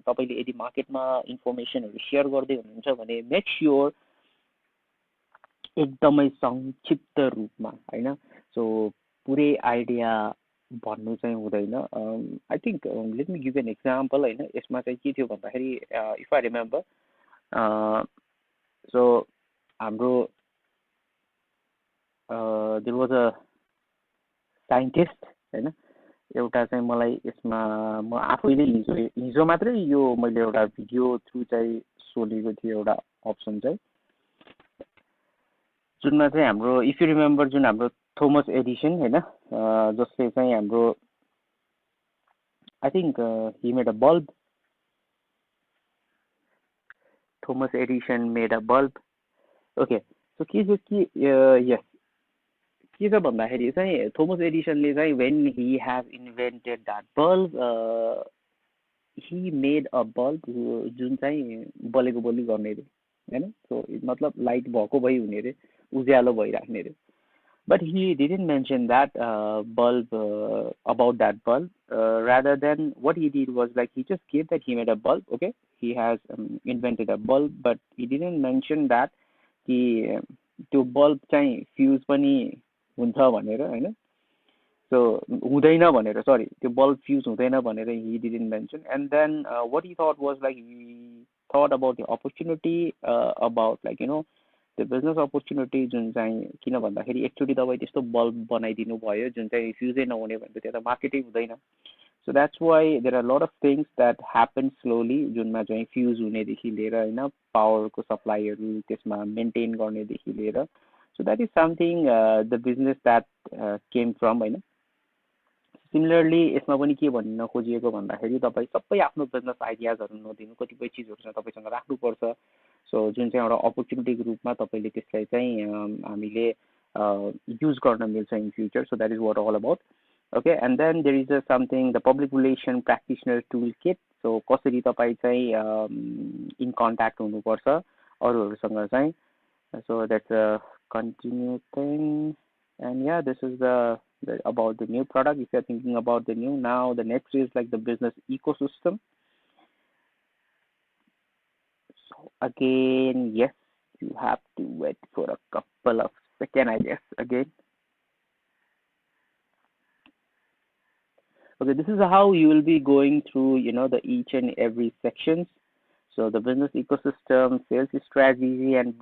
तपाईले यदि मार्केटमा इन्फर्मेसनहरु शेयर गर्दै हुनुहुन्छ भने मेक श्योर एकदमै संक्षिप्त रूपमा, हैन. सो पुरै आइडिया भन्नु चाहिँ हुँदैन. I think let me give an example, हैन. यसमा चाहिँ के थियो भन्दाखेरि इफ आई रिमेम्बर, सो हाम्रो देयर वाज अ साइन्टिस्ट, हैन. एउटा चाहिँ मलाई यसमा म आफैले हिजो मात्रै यो मैले एउटा भिडियो थ्रु चाहिँ सोधेको थियो, एउटा अप्सन चाहिँ जुनमा चाहिँ हाम्रो, इफ यु रिमेम्बर, जुन हाम्रो थोमस एडिसन, हैन, जसले चाहिँ हाम्रो I think he made a bulb. Thomas Edison made a bulb. Okay. So yes, के छ भन्दाखेरि चाहिँ थोमस एडिसनले चाहिँ when he has invented that bulb, he made a bulb जुन चाहिँ बलेको बलि गर्ने रे हैन. सो मतलब लाइट भएको भइ हुने रे, उज्यालो भइराख्ने रे. But he didn't mention that bulb, about that bulb. Rather than what he did was like he just gave that he made a bulb. Okay, he has invented a bulb, but he didn't mention that कि त्यो bulb चाहिँ fuse पनि हुन्छ भनेर हैन. So हुँदैन भनेर, sorry, त्यो बल्ब फ्युज हुँदैन भनेर he didn't mention. And then what he thought was like he thought about the opportunity, about like त्यो बिजनेस अपर्च्युनिटी जुन चाहिँ, किन भन्दाखेरि एकचोटि तपाईँ त्यस्तो बल्ब बनाइदिनु भयो जुन चाहिँ फ्युजै नहुने भने त त्यो त मार्केटै हुँदैन. So that's why there are lot of things that happen slowly, जुनमा चाहिँ फ्युज हुनेदेखि लिएर होइन पावरको सप्लाईहरू त्यसमा मेन्टेन गर्नेदेखि लिएर. So that is something the business that came from होइन. सिमिलरली यसमा पनि के भन्न खोजिएको भन्दाखेरि तपाईँ सबै आफ्नो बिजनेस आइडियाजहरू नदिनु, कतिपय चिजहरू चाहिँ तपाईँसँग राख्नुपर्छ. सो जुन चाहिँ एउटा अपर्च्युनिटीको रूपमा तपाईँले त्यसलाई चाहिँ हामीले युज गर्न मिल्छ in future. So that is what all about. Okay, and then there is something the public relation practitioner tool kit. So कसरी तपाईँ चाहिँ इन कन्ट्याक्ट हुनुपर्छ अरूहरूसँग चाहिँ. So that's a continue thing. And yeah, this is about the new product. If you're thinking about the new, now the next is like the business ecosystem. So again, yes, you have to wait for a couple of seconds, I guess, again. Okay, this is how you will be going through, the each and every sections. So the business ecosystem, sales strategy and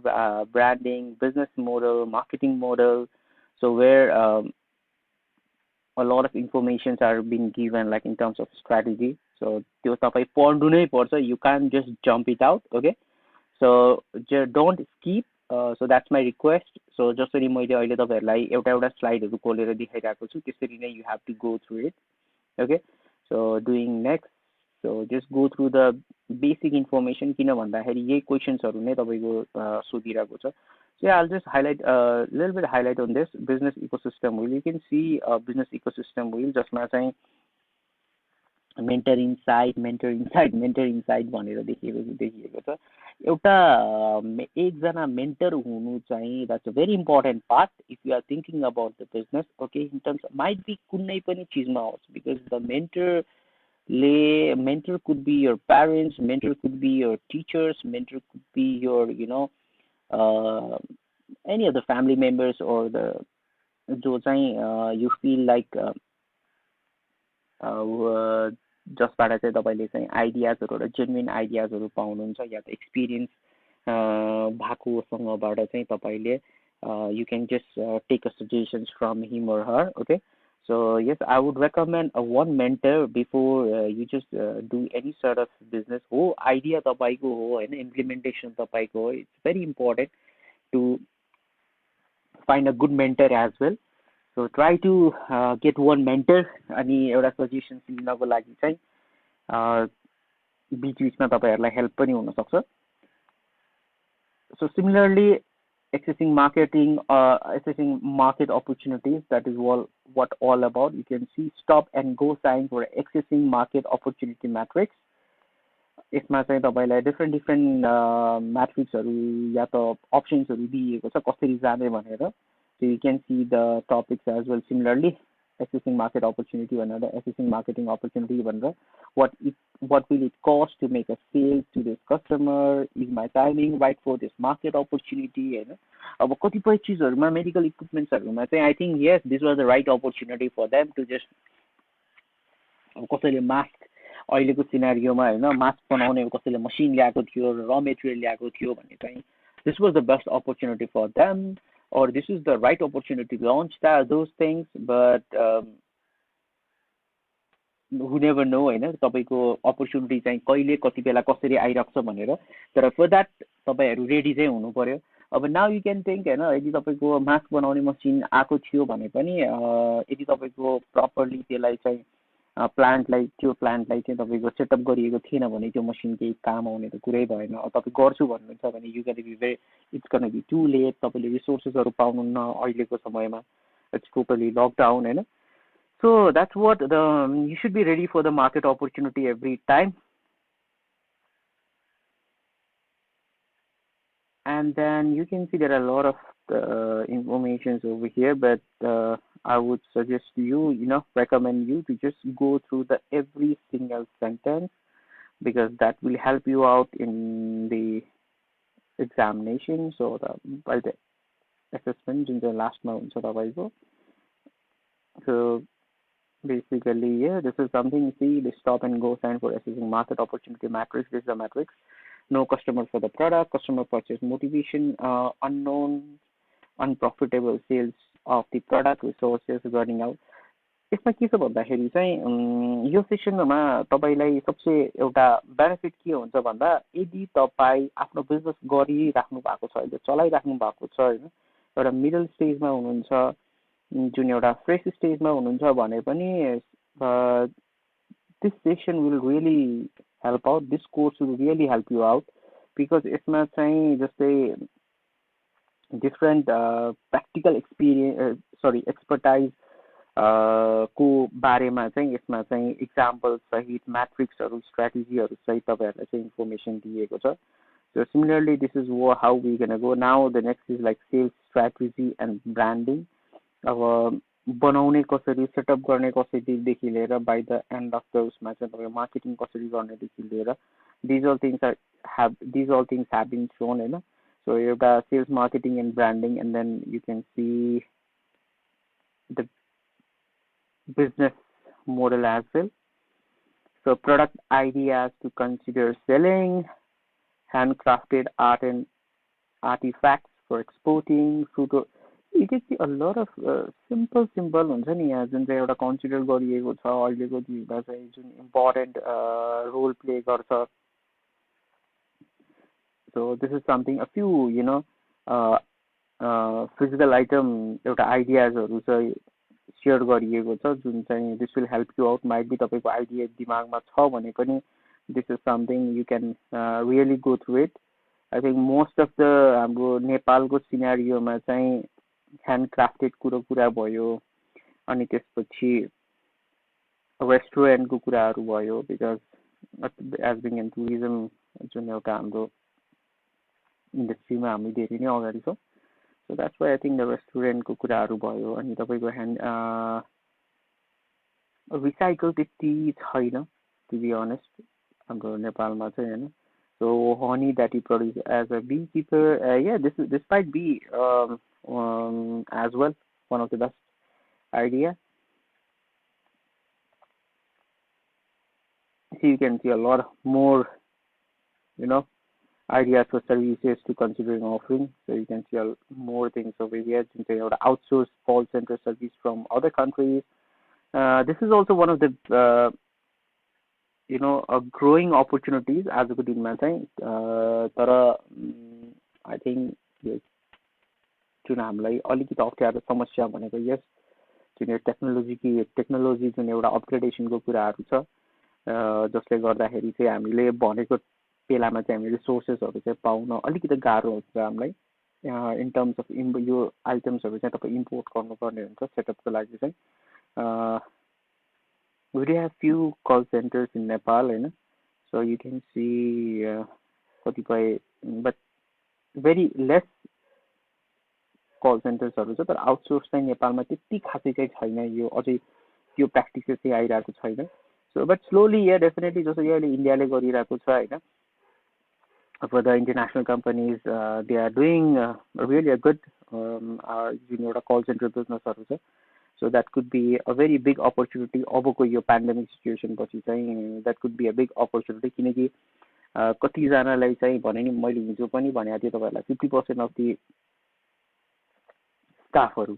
branding, business model, marketing model. So where a lot of informations are being given like in terms of strategy. So त्यो तपाईं पढ्नु नै पर्छ. You can't just jump it out. Okay, so don't skip. So that's my request. So जसरी मैले अहिले तपाईहरुलाई एउटा एउटा स्लाइडहरु खोलेर देखाइराको छु त्यसरी नै you have to go through it. Okay, so doing next. So just go through the basic information किन भन्दाखेरि यही क्वेशन्सहरु नै तपाईको सोधिराको छ. So yeah, I'll just highlight a little bit on this business ecosystem wheel. You can see a business ecosystem wheel जसमा चाहिँ mentor inside भनेर देखिएको छ. एउटा एकजना मेन्टर हुनु चाहिँ that's a very important part if you are thinking about the business. Okay, in terms of might be कुनै पनि चीजमा होस्, because the mentor could be your parents, mentor could be your teachers, mentor could be your any of the family members or the जो चाहिँ you feel like जसबाट चाहिँ तपाईले चाहिँ आइडियाजहरु र जेन्युइन आइडियाजहरु पाउनुहुन्छ या त एक्सपिरियन्स भएकोसँगबाट चाहिँ तपाईले you can just take a suggestions from him or her. Okay, so yes, I would recommend one mentor before you just do any sort of business. हो आइडिया तपाईको हो हैन, इम्प्लिमेन्टेसन तपाईको हो. It's very important to find a good mentor as well. So try to get one mentor. अनि एउटा suggestions लिनको लागि चाहिँ बीच-बीचमा तपाईहरुलाई हेल्प पनि हुन सक्छ. So similarly, accessing market opportunities, that is what all about. You can see stop and go sign for accessing market opportunity matrix. यसमा चाहिँ तपाईलाई डिफरेन्ट म्याट्रिक्सहरु या त अप्सन्सहरु दिएको छ कसरी जाने भनेर. So you can see the topics as well. Similarly, assessing market opportunity भनेर, assessing marketing opportunity भनेर, what will it cost to make a sale to this customer, is my timing right for this market opportunity हैन. अब कतिपय चीजहरुमा medical इक्विपमेन्ट्सहरुमा चाहिँ I think yes, this was the right opportunity for them to just कसैले mask अहिलेको सिनारियोमा हैन mask बनाउने कसैले machine ल्याएको थियो, र मेटेरियल ल्याएको थियो भने चाहिँ this was the best opportunity for them, or this is the right opportunity to launch those things. But who never know हैन तपाईको अपर्च्युनिटी चाहिँ कहिले कति बेला कसरी आइराख्छ भनेर. तर फर दैट तपाईहरु रेडी चाहिँ हुनु पर्यो. अब नाउ यु क्यान थिंक हैन, यदि तपाईको मास्क बनाउने मसिन आएको थियो भने पनि यदि तपाईको प्रपरली त्यसलाई चाहिँ प्लान्टलाई चाहिँ तपाईँको सेटअप गरिएको थिएन भने त्यो मसिन केही काम आउने त कुरै भएन। तपाईँ गर्छु भन्नुहुन्छ भने you can be very it's can be too late, तपाईँले रिसोर्सेसहरू पाउनुहुन्न अहिलेको समयमा, इट्स टोटली लकडाउन होइन। So that's what the you should be ready for the market opportunity every time. And then you can see there are a lot of informations over here, but I would suggest recommend you to just go through the every single sentence, because that will help you out in the examination. So by the assessment in the last month, so basically, yeah, this is something. See, the stop and go sign for assessing market opportunity matrix. This is the matrix. No customer for the product, customer purchase motivation, unknown, unprofitable sales of the product, resources running out. यसमा के छ भन्दाखेरि चाहिँ यो सेसनमा तपाईँलाई सबसे एउटा benefit के हुन्छ भन्दा, यदि तपाईँ आफ्नो बिजनेस गरिराख्नु भएको छ, अहिले चलाइराख्नु भएको छ होइन, एउटा मिडल स्टेजमा हुनुहुन्छ, जुन एउटा फ्रेस स्टेजमा हुनुहुन्छ भने पनि this session will really help out. This course will really help you out, because यसमा चाहिँ जस्तै different practical experience expertise को बारेमा चाहिँ यसमा चाहिँ इक्जाम्पल सहित म्याट्रिक्सहरू स्ट्राटेजीहरू सहित तपाईँहरूलाई चाहिँ इन्फर्मेसन दिएको छ। So similarly, this is how we're gonna go now. The next is like sales strategy and branding. अब बनाउने कसरी, सेटअप गर्ने कसरीदेखि लिएर by the end of the उसमा चाहिँ तपाईँ मार्केटिङ कसरी गर्नेदेखि लिएर these all things have been shown होइन। सो एउटा sales marketing and branding, and then you can see the business model as well. So product ideas to consider selling, handcrafted art and artifacts for exporting, photo. You can see a lot of simple हुन्छ नि यहाँ जुन चाहिँ एउटा consider गरिएको छ अहिलेको दिनमा चाहिँ जुन इम्पोर्टेन्ट रोल प्ले गर्छ। So this is something, a few physical item एउटा आइडियाजहरू चाहिँ सेयर गरिएको छ जुन चाहिँ this will help you out. Might be तपाईँको आइडिया दिमागमा छ भने पनि this is something you can really go through it. I think most of the हाम्रो नेपालको सिनारियोमा चाहिँ ह्यान्डक्राफ्टेड कुरा भयो, अनि त्यसपछि रेस्टुरेन्टको कुराहरू भयो, because as being in tourism जुन एउटा हाम्रो इन्डस्ट्रीमा हामी धेरै नै अगाडि छौँ। So that's why I think the restaurant को कुराहरू भयो, अनि तपाईँको ह्यान्ड रिसाइकल त्यति छैन टु बी अनेस्ट हाम्रो नेपालमा चाहिँ होइन। So honey that you produce as a beekeeper, yeah, this might be as well one of the best idea. So you can see a lot more, ideas for services to considering offering. So you can see more things over here. You can outsource call center service from other countries. This is also one of the growing opportunities as a good in तर I think जुन हामीलाई अलिकति अप्ठ्यारो समस्या भनेको यस जुन technology जुन एउटा अपग्रेडेसनको कुराहरू छ, जसले गर्दाखेरि चाहिँ हामीले भनेको बेलामा चाहिँ हामी रिसोर्सेसहरू चाहिँ पाउन अलिकति गाह्रो हुन्छ हामीलाई। इन टर्म्स अफ यो आइटम्सहरू चाहिँ तपाईँ इम्पोर्ट गर्नुपर्ने हुन्छ सेटअपको लागि चाहिँ। we do have few call centers in Nepal, so you can see कतिपय but very less call centers हरू छ, तर आउटसोर्स चाहिँ नेपालमा त्यति खासै चाहिँ छैन, यो अझै त्यो प्र्याक्टिसेस चाहिँ आइरहेको छैन। So but slowly yeah definitely जस्तो कि अहिले इन्डियाले गरिरहेको छ होइन, for the international companies they are doing really a good जुन एउटा कल सेन्टर बिजनेसहरू छ। So that could be a very big opportunity अबको यो पेन्डेमिक सिचुएसन पछि चाहिँ that could be a big opportunity, किनकि कतिजनालाई चाहिँ भने नि मैले हिजो पनि भनेको थिएँ तपाईँहरूलाई 50% अफ दि स्टाफहरू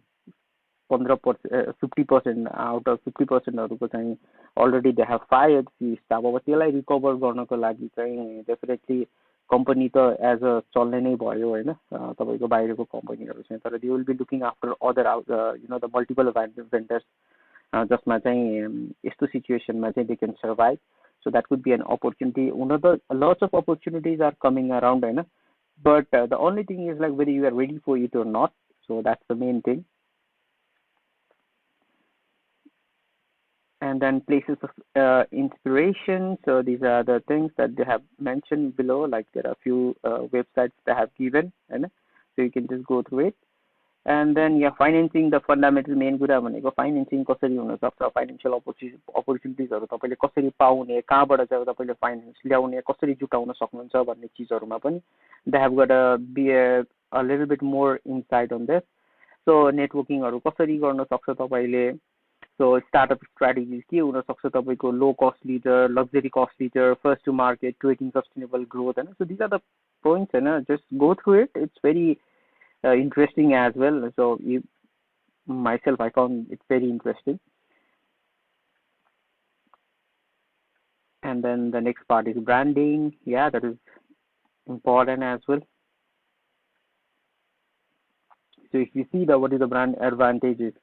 50% आउट अफ 50%हरूको चाहिँ already they have fired the staff. अब त्यसलाई रिकभर गर्नको लागि चाहिँ डेफिनेटली कम्पनी त एज अ चल्ने नै भयो होइन, तपाईँको बाहिरको कम्पनीहरू चाहिँ, तर they will be looking after other the multiple vendors जसमा चाहिँ यस्तो सिचुएसनमा चाहिँ they can survive. So that could be an opportunity. Another lots of opportunities are coming around, right? But the only thing is like whether you are ready for it or not. So that's the main thing. And then places of inspiration. So these are the things that they have mentioned below. Like there are a few websites they have given, right? So you can just go through it. And then yeah, financing the fundamental main कुरा भनेको financing कसरी हुन सक्छ, financial अपर्च्युनिटिजहरू तपाईँले कसरी पाउने, कहाँबाट चाहिँ तपाईँले फाइनेन्स ल्याउने, कसरी जुटाउन सक्नुहुन्छ भन्ने चिजहरूमा पनि they have got be a little bit more insight on this. So नेटवर्किङहरू कसरी गर्न सक्छ तपाईँले, सो स्टार्टअप स्ट्राटेजिज के हुनसक्छ तपाईँको, low cost leader, luxury cost leader, first to market, creating sustainable growth, होइन. So these are the points, होइन. Just go through it. It's very interesting as well. So myself, I found it very interesting. And then the next part is branding. Yeah, that is important as well. So if you see what is the brand advantages,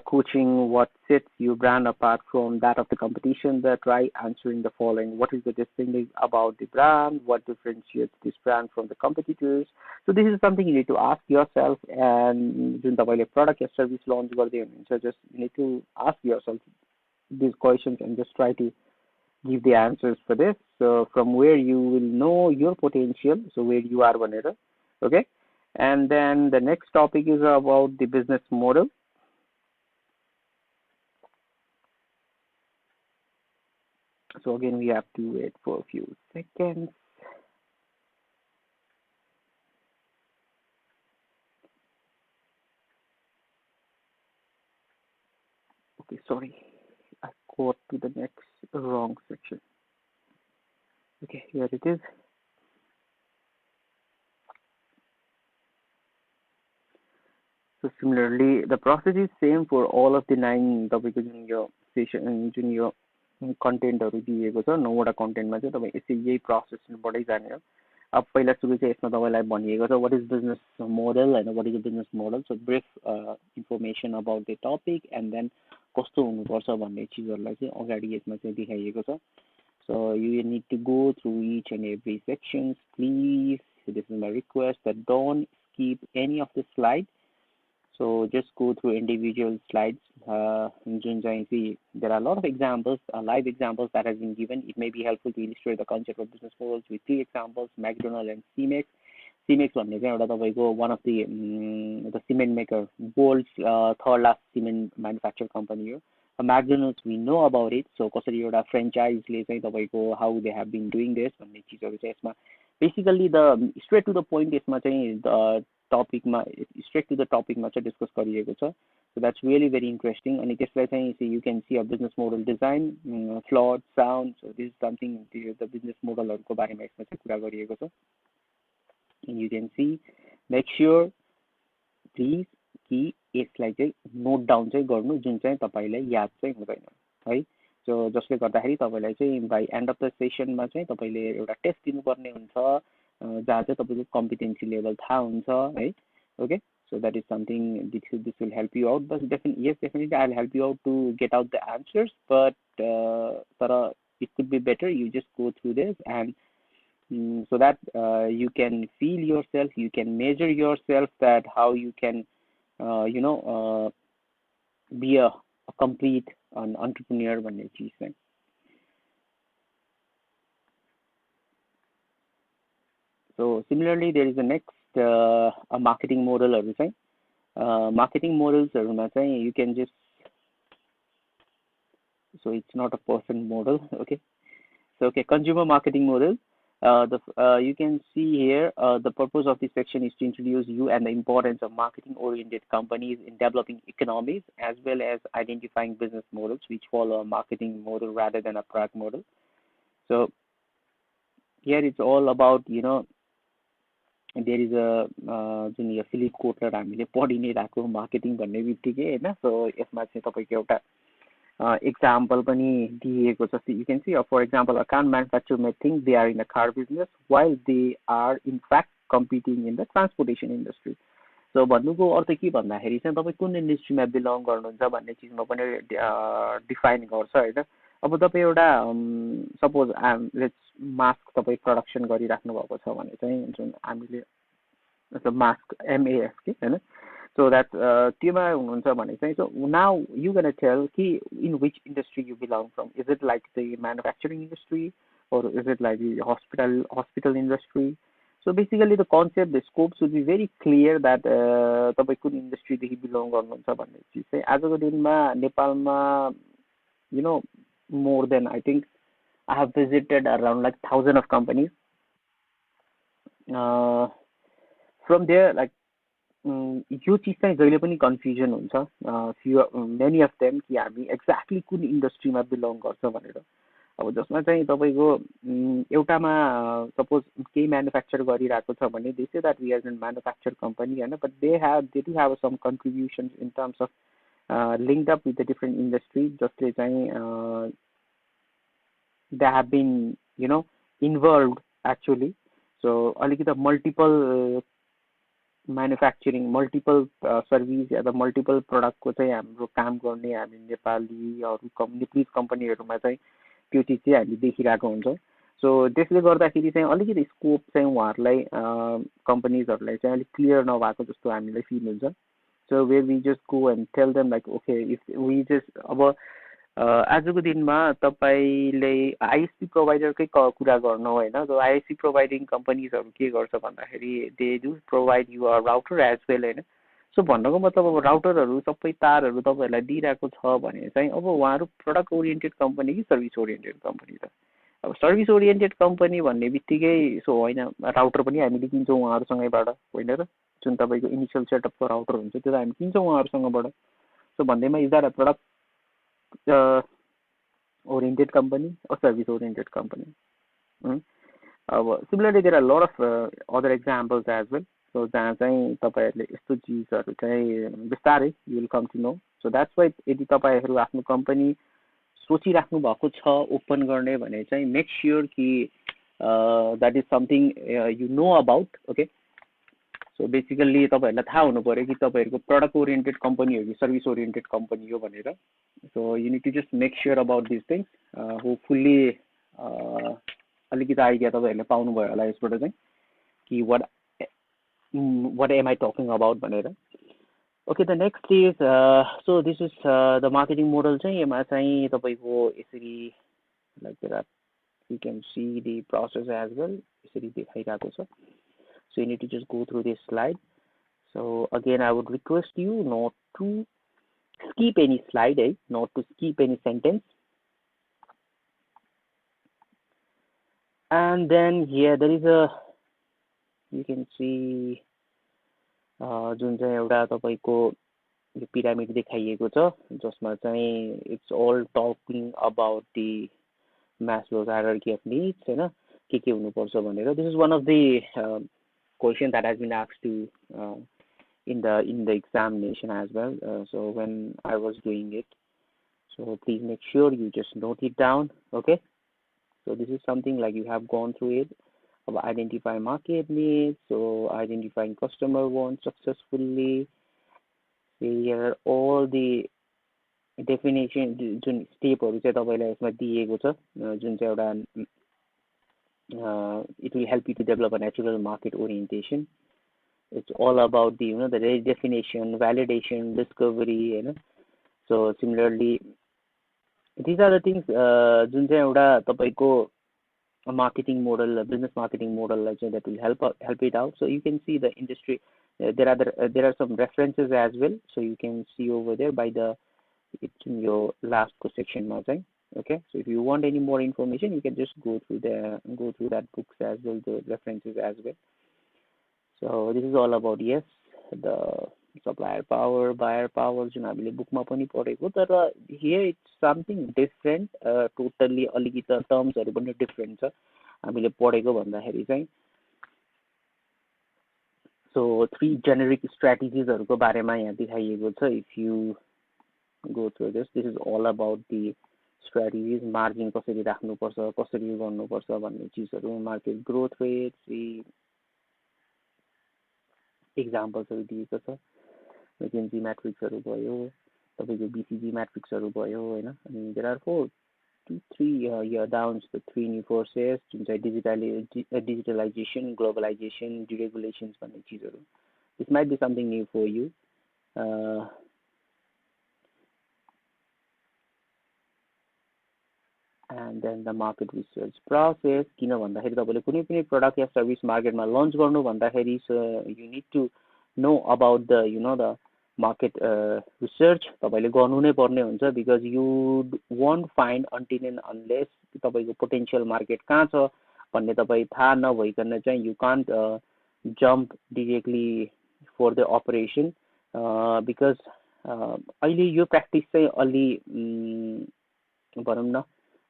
coaching, what sets your brand apart from that of the competition, that try answering the following: what is the distinctive about the brand, what differentiates this brand from the competitors. So this is something you need to ask yourself, and जुन तपाईले product or service launch गर्दै हुनुहुन्छ, just you need to ask yourself these questions and just try to give the answers for this. So from where you will know your potential, so where you are भनेर, okay. And then the next topic is about the business model. So again, we have to wait for a few seconds. Okay, sorry, I got to the next wrong section. Okay, here it is. So similarly, the process is same for all of the 9 topics in your session, in your कन्टेन्टहरू दिएको छ. 9वटा कन्टेन्टमा चाहिँ तपाईँ यसै यही प्रोसेसबाटै जाने हो. अब पहिला सुरु चाहिँ यसमा तपाईँलाई भनिएको छ वाट इज बिजनेस मोडल, होइन, what is the business model. So brief information about the topic and then कस्तो हुनुपर्छ भन्ने चिजहरूलाई चाहिँ अगाडि यसमा चाहिँ देखाइएको छ. So you need to go through each and every sections please. This is my request that don't skip any of the slide. So just go through individual slides. There are a lot of examples, live examples that has been given. It may be helpful to illustrate the concept of business models with 3 examples: McDonald and CEMEX. CEMEX भन्ने चाहिँ एउटा तपाईँको one of the cement maker, world's third largest cement manufacturer company हो. McDonald's we know about it. So कसरी एउटा फ्रेन्चाइजले चाहिँ तपाईँको how they have been doing this भन्ने चिजहरू चाहिँ यसमा basically the straight to the point यसमा चाहिँ टपिकमा स्ट्रेट टु द टपिकमा चाहिँ डिस्कस गरिएको छ. So that's really very interesting. अनि त्यसलाई चाहिँ you can see a business model design, flood, sound. So this is something the business मोडलहरूको बारेमा यसमा चाहिँ कुरा गरिएको छ. You can see. Make sure please कि यसलाई चाहिँ नोट डाउन चाहिँ गर्नु, जुन चाहिँ तपाईँलाई याद चाहिँ हुँदैन है. सो जसले गर्दाखेरि तपाईँलाई चाहिँ बाई एन्ड अफ द सेसनमा चाहिँ तपाईँले एउटा टेस्ट दिनुपर्ने हुन्छ जहाँ चाहिँ तपाईँको कम्पिटेन्सी लेभल थाहा हुन्छ है. Okay, so that is something this will help you out. But definitely I will help you out to get out the answers. But तर it could be better you just go through this and so that you can feel yourself, you can measure yourself that how you can be a complete an entrepreneur भन्ने चिज चाहिँ. So similarly there is a next a marketing model चाहिँ marketing modelsहरूमा चाहिँ you can just, so it's not a person model. Okay, so okay, consumer marketing model. You can see here the purpose of this section is to introduce you and the importance of marketing-oriented companies in developing economies, as well as identifying business models which follow a marketing model rather than a product model. So here it's all about, there is a जुन यो Philip Kotler हामीले पढि नै राखेको marketing भन्ने बित्तिकै होइन. So यसमा चाहिँ तपाईँको एउटा example pani diyeko cha. You can see, for example, a car manufacturer may think they are in the car business while they are in fact competing in the transportation industry. So भन्नुको अर्थ के भन्दाखेरि चाहिँ तपाईँ कुन इन्डस्ट्रीमा belong गर्नुहुन्छ भन्ने चिजमा पनि डिफाइन गर्छ होइन। अब तपाईँ एउटा सपोज लेट्स मास्क तपाईँ प्रडक्सन गरिराख्नु भएको छ भने चाहिँ जुन हामीले मतलब मास्क MASK होइन। सो द्याट त्योमा हुनुहुन्छ भने चाहिँ so now you gonna tell कि in which industry you belong from, is it like the manufacturing industry or is it like the hospital industry? So basically the concept, the scope should be very clear that तपाईँ कुन इन्डस्ट्रीदेखि belong गर्नुहुन्छ भन्ने चिज चाहिँ आजको दिनमा नेपालमा more than I think I have visited around like 1,000 of companies. From there like यो चिज चाहिँ जहिले पनि कन्फ्युजन हुन्छ मेनी अफ देम कि हामी एक्ज्याक्टली कुन इन्डस्ट्रीमा बिलोङ गर्छ भनेर। अब जसमा चाहिँ तपाईँको एउटामा सपोज केही म्यानुफ्याक्चर गरिरहेको छ भने they say that we are an manufacture company होइन, but they do have some contribution in terms of linked up with the different industry जसले चाहिँ they have been involve actually. So अलिकति multiple manufacturing multiple service या त multiple प्रडक्टको चाहिँ हाम्रो काम गर्ने हामी नेपालीहरू नेप्लिज कम्पनीहरूमा चाहिँ त्यो चिज चाहिँ हामी देखिरहेको हुन्छ। सो त्यसले गर्दाखेरि चाहिँ अलिकति स्कोप चाहिँ उहाँहरूलाई कम्पनीजहरूलाई चाहिँ अलिक क्लियर नभएको जस्तो हामीलाई फिल हुन्छ। So where we just go and tell them like okay if we just अब आजको दिनमा तपाईँले आइएसपी प्रोभाइडरकै कुरा गर्नु होइन। सो आइएसपी प्रोभाइडिङ कम्पनीजहरू के गर्छ भन्दाखेरि they do provide you router as well होइन। सो भन्नुको मतलब अब राउटरहरू सबै तारहरू तपाईँहरूलाई दिइरहेको छ भने चाहिँ अब उहाँहरू प्रडक्ट ओरिएन्टेड कम्पनी कि सर्भिस ओरिएन्टेड कम्पनी त। अब सर्भिस ओरिएन्टेड कम्पनी भन्ने बित्तिकै सो होइन राउटर पनि हामीले किन्छौँ उहाँहरूसँगैबाट होइन र, जुन तपाईँको इनिसियल सेटअपको राउटर हुन्छ त्यो त हामी किन्छौँ उहाँहरूसँगबाट। सो भन्दैमा is that a product oriented company or service oriented company. Similarly there are a lot of other examples as well. So जहाँ चाहिँ तपाईहरुले यस्तो चीजहरु चाहिँ बिस्तारै you will come to know. So that's why यदि तपाईहरु आफ्नो कम्पनी सोचिराख्नु भएको छ ओपन गर्ने भने चाहिँ मेक श्योर कि that is something you know about. Okay, so basically तपाईहरुलाई थाहा हुनु पर्यो कि तपाईहरुको प्रोडक्ट ओरिएन्टेड कम्पनी हो कि सर्भिस ओरिएन्टेड कम्पनी हो भनेर। So you need to just make sure about these things. Hopefully अलिकति आइडिया तपाईहरुले पाउनु भयो होला यसबाट चाहिँ कि what am I talking about भनेर। Okay, the next is so this is the marketing model चाहिँ यसमा चाहिँ तपाईको यसरी like that you can see the process as well यसरी देखाइरहेको छ। So you need to just go through this slide. So again I would request you not to skip any slide, not to skip any sentence. And then here there is a, you can see जुन चाहिँ एउटा तपाईको यो pyramid देखाइएको छ जसमा चाहिँ it's all talking about the Maslow's hierarchy of needs हैन के हुनुपर्छ भनेर। This is one of the question that has been asked to in the examination as well. So when I was doing it, so please make sure you just note it down. Okay, so this is something like you have gone through it about identify market needs, so identifying customer wants successfully. Here are all the definition जुन स्टेपहरु चाहिँ तपाईलाई यसमा दिएको छ जुन चाहिँ एउटा it will help you to develop a natural market orientation. It's all about the the definition, validation, discovery, so similarly these are the things जुन चाहिँ एउटा तपाईको marketing model, business marketing model that will help it out. So you can see the industry there are some references as well, so you can see over there by it's in your last section now. Okay, so if you want any more information you can just go through that books as well, the references as well. So this is all about the supplier power, buyer power जुन हामीले बुकमा पनि पढेको, तर here it's something different, totally अलिकति टर्म्सहरु पनि different छ हामीले पढेको भन्दाखेरि चाहिँ। So 3 generic strategies हरुको बारेमा यहाँ देखाइएको छ। If you go through this is all about the strategies, margin कसरी राख्नु पर्छ, कसरी गर्नु पर्छ भन्ने चीजहरु, market growth rates, इक्जाम्पल्सहरू दिएको छ। मेकेन्जी म्याट्रिक्सहरू भयो, तपाईँको बिसिजी म्याट्रिक्सहरू भयो होइन। अनि देयर आर 4 2 3 यहाँ डाउन्स द 3 न्यू फोर्सेस जुन चाहिँ डिजिटलाइजेसन, ग्लोबलाइजेसन, डिरेगुलेसन्स भन्ने चिजहरू। This might be something new for you. And then the market research process. किन भन्दाखेरि तपाईँले कुनै पनि प्रडक्ट या सर्भिस मार्केटमा लन्च गर्नु भन्दाखेरि you need to know about the the market research तपाईँले गर्नु नै पर्ने हुन्छ। Because you won't find until and unless तपाईँको पोटेन्सियल मार्केट कहाँ छ भन्ने तपाईँ थाहा नभइकन चाहिँ you can't jump directly for the operation. Because अहिले यो प्र्याक्टिस चाहिँ अलि भनौँ न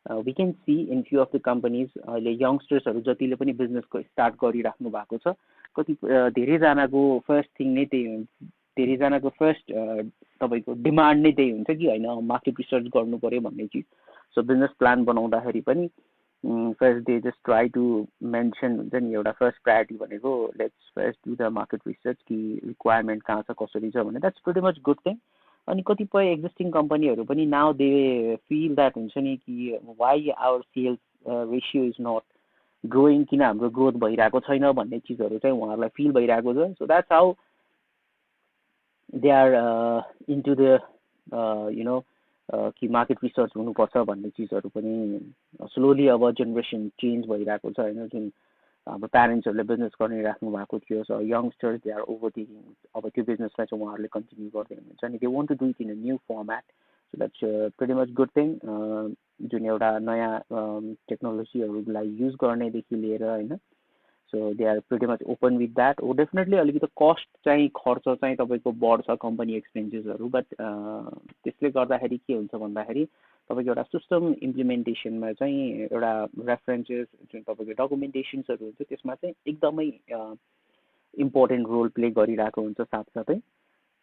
we can see in few of the companies अहिले यङ्स्टर्सहरू जतिले पनि बिजनेसको स्टार्ट गरिराख्नु भएको छ, कति धेरैजनाको फर्स्ट थिङ नै त्यही हुन्छ, धेरैजनाको फर्स्ट तपाईँको डिमान्ड नै त्यही हुन्छ कि होइन मार्केट रिसर्च गर्नु पऱ्यो भन्ने चिज। सो बिजनेस प्लान बनाउँदाखेरि पनि first they just try to mention हुन्छ नि एउटा फर्स्ट प्रायोरिटी भनेको let's first do the market research कि रिक्वायरमेन्ट कहाँ छ कसरी छ भने। That's pretty much good thing. अनि कतिपय एक्जिस्टिङ कम्पनीहरू पनि नाउ दे फिल द्याट हुन्छ नि कि why our sales ratio is not growing, किन हाम्रो ग्रोथ भइरहेको छैन भन्ने चिजहरू चाहिँ उहाँहरूलाई फिल भइरहेको छ। So that's how they are into the कि मार्केट रिसर्च हुनुपर्छ भन्ने चिजहरू पनि स्लोली अब जेनेरेसन चेन्ज भइरहेको छ होइन। जुन हाम्रो प्यारेन्ट्सहरूले बिजनेस गरिराख्नु भएको थियो, so youngsters they are overtaking अब त्यो बिजनेसलाई चाहिँ उहाँहरूले कन्टिन्यू गर्दै हुनुहुन्छ अनि they want to do it in a new format. So that's pretty much good thing. जुन एउटा नयाँ टेक्नोलोजीहरूलाई युज गर्नेदेखि लिएर होइन, so they are pretty much open with that. Definitely अलिकति कस्ट चाहिँ खर्च चाहिँ तपाईँको बढ्छ कम्पनी एक्सपेन्सेसहरू, बट त्यसले गर्दाखेरि के हुन्छ भन्दाखेरि तपाईँको एउटा सिस्टम इम्प्लिमेन्टेसनमा चाहिँ एउटा रेफरेन्सेस जुन तपाईँको डकुमेन्टेसन्सहरू हुन्छ त्यसमा चाहिँ एकदमै इम्पोर्टेन्ट रोल प्ले गरिरहेको हुन्छ साथसाथै।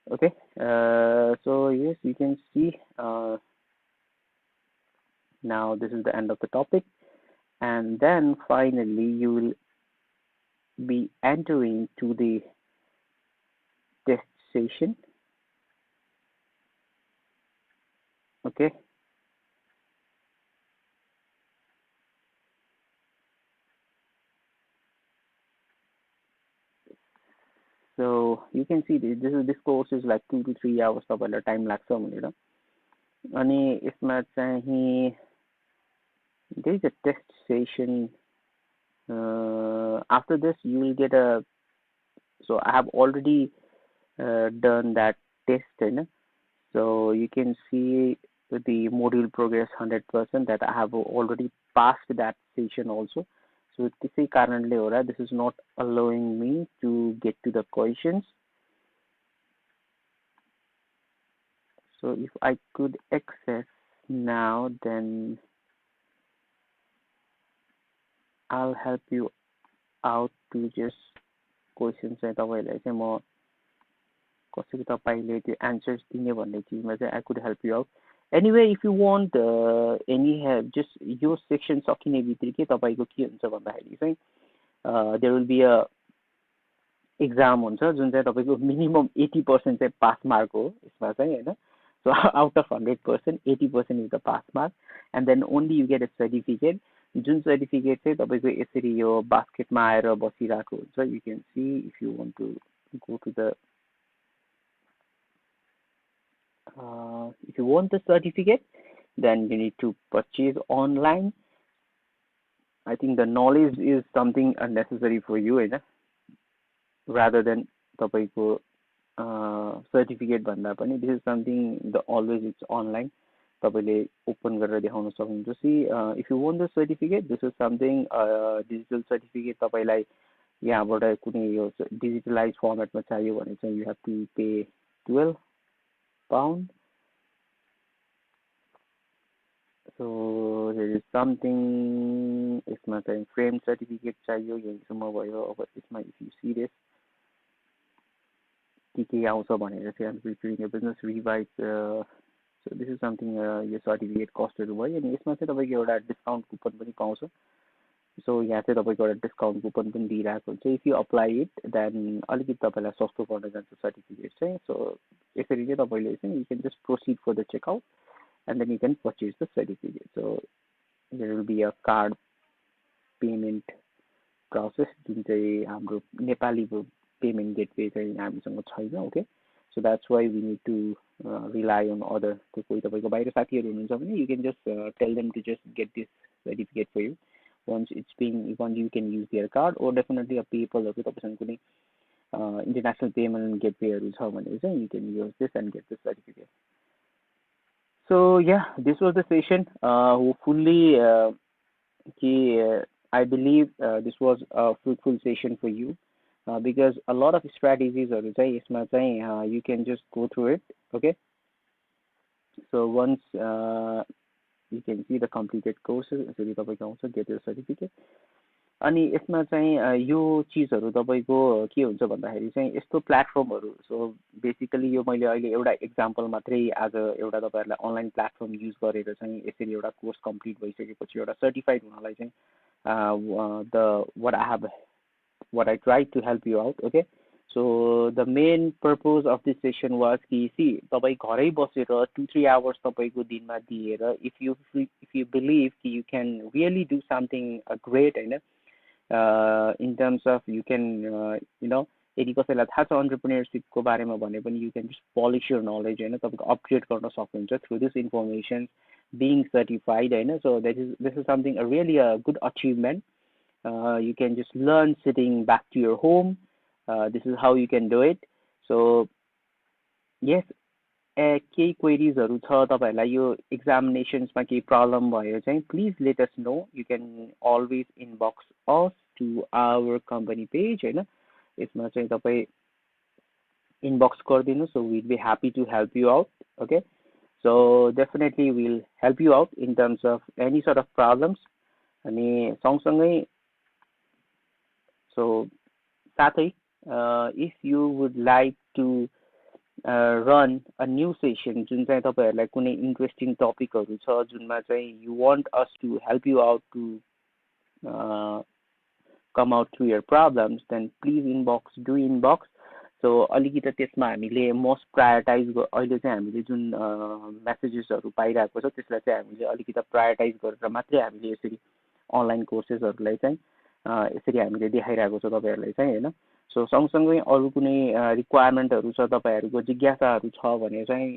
Okay, so yes you can see now this is the end of the topic, and then finally you will be entering to the test session. Okay, so you can see this course is like 2 to 3 hours तपाईँलाई time लाग्छ भनेर। अनि यसमा चाहिँ there is a test session. After this you will get a, so I have already done that test, so you can see the module progress 100% that I have already passed that session also. So त्यसै कारणले होला this is not allowing me to get to the questions. So if I could access now, then I'll help you out to just questions चाहिँ तपाईँलाई चाहिँ म कसरी तपाईँले त्यो एन्सर्स दिने भन्ने चिजमा चाहिँ I could help you out. Anyway if you want any help just यो सेक्सन सकिने बित्तिकै तपाईँको के हुन्छ भन्दाखेरि चाहिँ there will be a exam हुन्छ जुन चाहिँ तपाईँको मिनिमम 80% चाहिँ पास मार्क हो यसमा चाहिँ होइन। So out of 100% 80% is the pass mark, and then only you get a certificate. जुन सर्टिफिकेट चाहिँ तपाईँको यसरी यो बास्केटमा आएर बसिरहेको हुन्छ। You can see if you want to go to the if you want the certificate then you need to purchase online. I think the knowledge is something unnecessary for you, rather than तपाईँको certificate भन्दा पनि this is something the always it's online तपाईँले open गरेर देखाउन सक्नुहुन्छ। See if you want the certificate this is something digital certificate तपाईँलाई यहाँबाट कुनै यो डिजिटलाइज फर्मेटमा चाहियो भने चाहिँ you have to pay 12 pound. So there is something यसमा चाहिँ फ्रेम सर्टिफिकेट चाहियो यहीँसम्म भयो। अब यसमा इफ यु सी दिस के आउँछ भनेर चाहिँ preparing a business revise, so this is something यो सर्टिफिकेट कस्टहरू भयो। अनि यसमा चाहिँ तपाईँको एउटा डिस्काउन्ट कुपन पनि पाउँछ। सो यहाँ चाहिँ तपाईँको एउटा डिस्काउन्ट कुपन पनि दिइरहेको हुन्छ. If you apply it then अलिकति तपाईँलाई सस्तो पर्न जान्छ सर्टिफिकेट चाहिँ. सो यसरी चाहिँ तपाईँले चाहिँ you can just proceed for the checkout and then you can purchase the certificate. So there will be a card payment process जुन चाहिँ हाम्रो नेपाली पेमेन्ट गेटवे चाहिँ हामीसँग छैन. Okay, so that's why we need to rely on other. त्यो कोही तपाईँको बाहिर साथीहरू हुनुहुन्छ भने you can just tell them to just get this certificate for you. once it's being once you can use their card or definitely a PayPal-हरू तपाईँसँग कुनै international payment gateway-हरू छ भने चाहिँ you can use this and get this certificate. So yeah, this was the session. Hopefully I believe this was a fruitful session for you because a lot of strategies-हरू चाहिँ यसमा चाहिँ you can just go through it. Okay, so once you can see the completed courses यसरी तपाईँको आउँछ get your certificate. अनि यसमा चाहिँ यो चिजहरू तपाईँको के हुन्छ भन्दाखेरि चाहिँ यस्तो प्लेटफर्महरू. सो बेसिकली यो मैले अहिले एउटा एक्जाम्पल मात्रै आज एउटा तपाईँहरूलाई अनलाइन प्लेटफर्म युज गरेर चाहिँ यसरी एउटा कोर्स कम्प्लिट भइसकेपछि एउटा सर्टिफाइड हुनलाई चाहिँ the what I tried to help you out. Okay, so the main purpose of this session was कि see तपाईँ घरै बसेर 2-3 hours तपाईँको दिनमा दिएर if you believe कि you can really do something great होइन, in terms of you can यदि कसैलाई थाहा छ एन्टरप्रेन्योरसिपको बारेमा भने पनि you can just polish your knowledge होइन, तपाईँको अपग्रेड गर्न सक्नुहुन्छ through this information being certified होइन. So this is something really a good achievement. You can just learn sitting back to your home. This is how you can do it. So yes, केही क्वेरिजहरू छ तपाईँहरूलाई यो एक्जामिनेसन्समा केही problem भयो चाहिँ please let us know. You can always inbox us to our company page होइन. यसमा चाहिँ तपाईँ इनबक्स गरिदिनु. So will be happy to help you out. Okay, so definitely will help you out in terms of any sort of problems. अनि सँगसँगै so साथै if you would like to run a new session जुन चाहिँ तपाईँहरूलाई कुनै interesting टपिकहरू छ जुनमा चाहिँ you want us to help you out to come out through your problems, then please do inbox. So अलिकति त्यसमा हामीले मोस्ट प्रायोरिटाइज अहिले चाहिँ हामीले जुन मेसेजेसहरू पाइरहेको छ त्यसलाई चाहिँ हामीले अलिकति प्रायोरिटाइज गरेर मात्रै हामीले यसरी अनलाइन कोर्सेसहरूलाई चाहिँ यसरी हामीले देखाइरहेको छ तपाईँहरूलाई चाहिँ होइन. सो सँगसँगै अरू कुनै रिक्वायरमेन्टहरू छ तपाईँहरूको जिज्ञासाहरू छ भने चाहिँ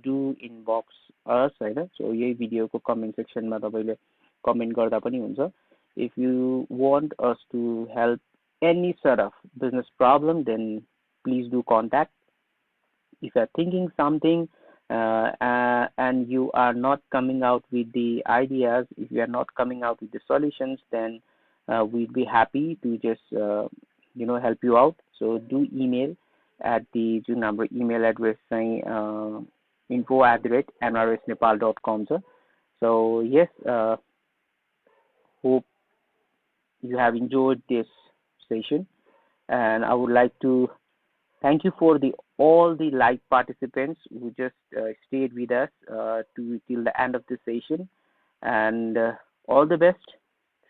डु इनबक्स अस होइन. सो यही भिडियोको कमेन्ट सेक्सनमा तपाईँले कमेन्ट गर्दा पनि हुन्छ. If you want us to help any sort of business problem then please do contact. If you are thinking something and you are not coming out with the ideas, if you are not coming out with the solutions, then we'd be happy to just help you out. So do email at the number email address info@mrsnepal.com. So yes, hope you have enjoyed this session, and I would like to thank you for all the live participants who just stayed with us till the end of the session, and all the best.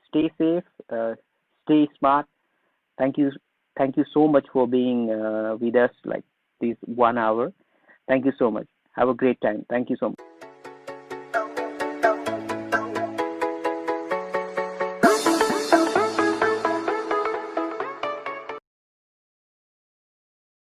Stay safe, stay smart. Thank you so much for being with us like this 1 hour. Thank you so much. Have a great time. Thank you so much.